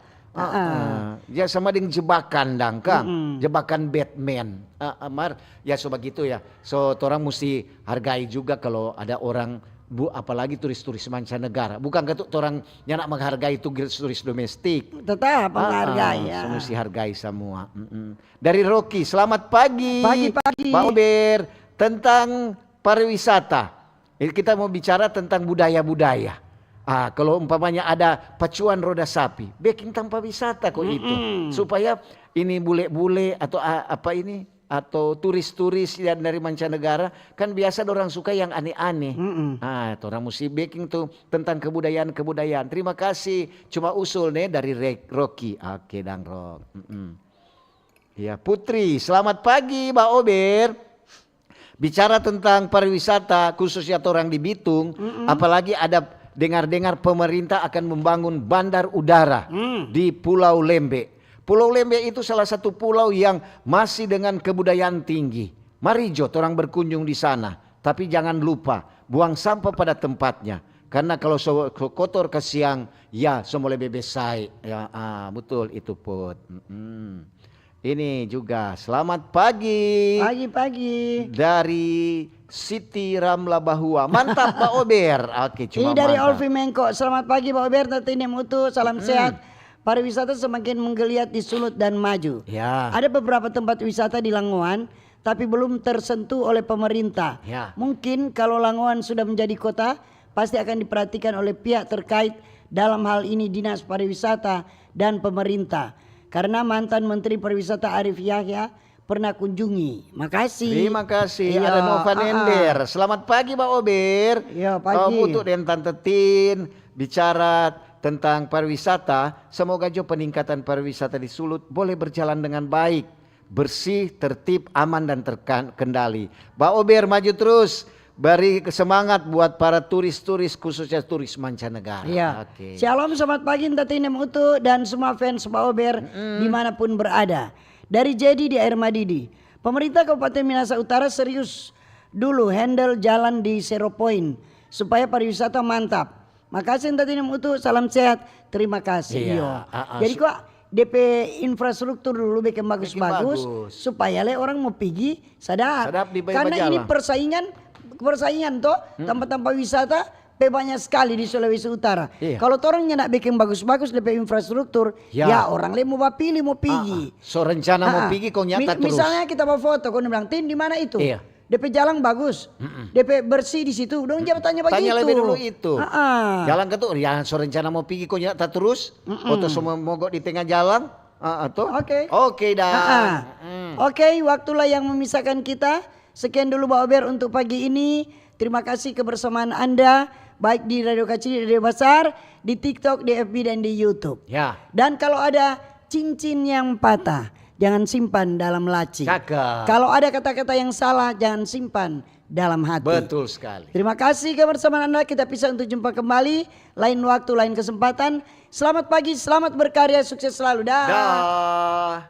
Ya sama dengan jebakan dang Kang, jebakan Batman. Mar ya so begitu ya. So orang mesti hargai juga kalau ada orang apalagi turis-turis mancanegara. Bukan ketuk orang yang nak menghargai turis domestik. Tetap menghargai ya. So mesti hargai semua. Dari Rocky, selamat pagi. Pagi. Baober, tentang pariwisata. Kita mau bicara tentang budaya-budaya. Kalau umpamanya ada pacuan roda sapi, backing tanpa wisata kok itu. Supaya ini bule-bule atau apa ini atau turis-turis yang dari mancanegara kan biasa orang suka yang aneh-aneh. Ah, itu orang mesti baking tuh tentang kebudayaan-kebudayaan. Terima kasih. Cuma usul nih dari Rocky. Oke, Dang Rock. Ya, Putri, selamat pagi, Mbak Ober. Bicara tentang pariwisata khususnya orang di Bitung, apalagi ada dengar-dengar pemerintah akan membangun bandar udara di Pulau Lembe. Pulau Lembe itu salah satu pulau yang masih dengan kebudayaan tinggi. Mari Jo, orang berkunjung di sana. Tapi jangan lupa buang sampah pada tempatnya. Karena kalau kotor ke siang, ya semua lebih besar. Ya, betul itu Put. Ini juga selamat pagi. Pagi-pagi. Dari Siti Ramla Bahua. Mantap Pak Ober. Oke, Ini cuma dari mantap. Olvi Mengko. Selamat pagi Pak Ober, nanti ini mutu. Salam sehat. Pariwisata semakin menggeliat di Sulut dan maju. Ya. Ada beberapa tempat wisata di Langowan tapi belum tersentuh oleh pemerintah. Ya. Mungkin kalau Langowan sudah menjadi kota, pasti akan diperhatikan oleh pihak terkait, dalam hal ini Dinas Pariwisata dan pemerintah. Karena mantan Menteri Pariwisata Arif Yahya pernah kunjungi. Makasih. Terima kasih. Iya, Ada Nova Nender. Selamat pagi Pak Ober. Iya, pagi. Untuk dan Tante Tin bicara tentang pariwisata. Semoga jo peningkatan pariwisata di Sulut boleh berjalan dengan baik, bersih, tertib, aman dan terkendali. Pak Ober maju terus. Beri semangat buat para turis-turis khususnya turis mancanegara. Iya. Oke. Shalom, selamat pagi Tatinem Utu dan semua fans Pak Ober dimanapun berada. Dari Jadi di Air Madidi. Pemerintah Kabupaten Minahasa Utara serius dulu handle jalan di Zero Point supaya pariwisata mantap. Makasih Tatinem Utu, salam sehat. Terima kasih. Iya. Jadi kok DP infrastruktur dulu bikin bagus-bagus bagus. supaya orang mau pergi sadap. Sadap di Karena Bajalah. ini persaingan toh tempat-tempat wisata banyak sekali di Sulawesi Utara. Iya. Kalau orangnya nak bikin bagus-bagus DP infrastruktur, ya orang lain mau pilih mau pergi. So rencana mau pergi kok nyata terus. Misalnya kita mau foto, kau bilang Tin di mana itu? Iya. DP jalan bagus, DP bersih di situ. Dong jangan tanya begitu. Tanya lebih dulu itu. Jalan ke tuh, ya so rencana mau pergi kok nyata terus. Atau semua mogok di tengah jalan. Atau? Oke dah. Oke, waktulah yang memisahkan kita. Sekian dulu Mbak Ober untuk pagi ini. Terima kasih kebersamaan Anda baik di Radio Kecil, di Radio Besar, di TikTok, di FB dan di YouTube. Ya. Dan kalau ada cincin yang patah, jangan simpan dalam laci. Cakep. Kalau ada kata-kata yang salah, jangan simpan dalam hati. Betul sekali. Terima kasih kebersamaan Anda. Kita bisa untuk jumpa kembali lain waktu, lain kesempatan. Selamat pagi, selamat berkarya, sukses selalu. Dah. Dah.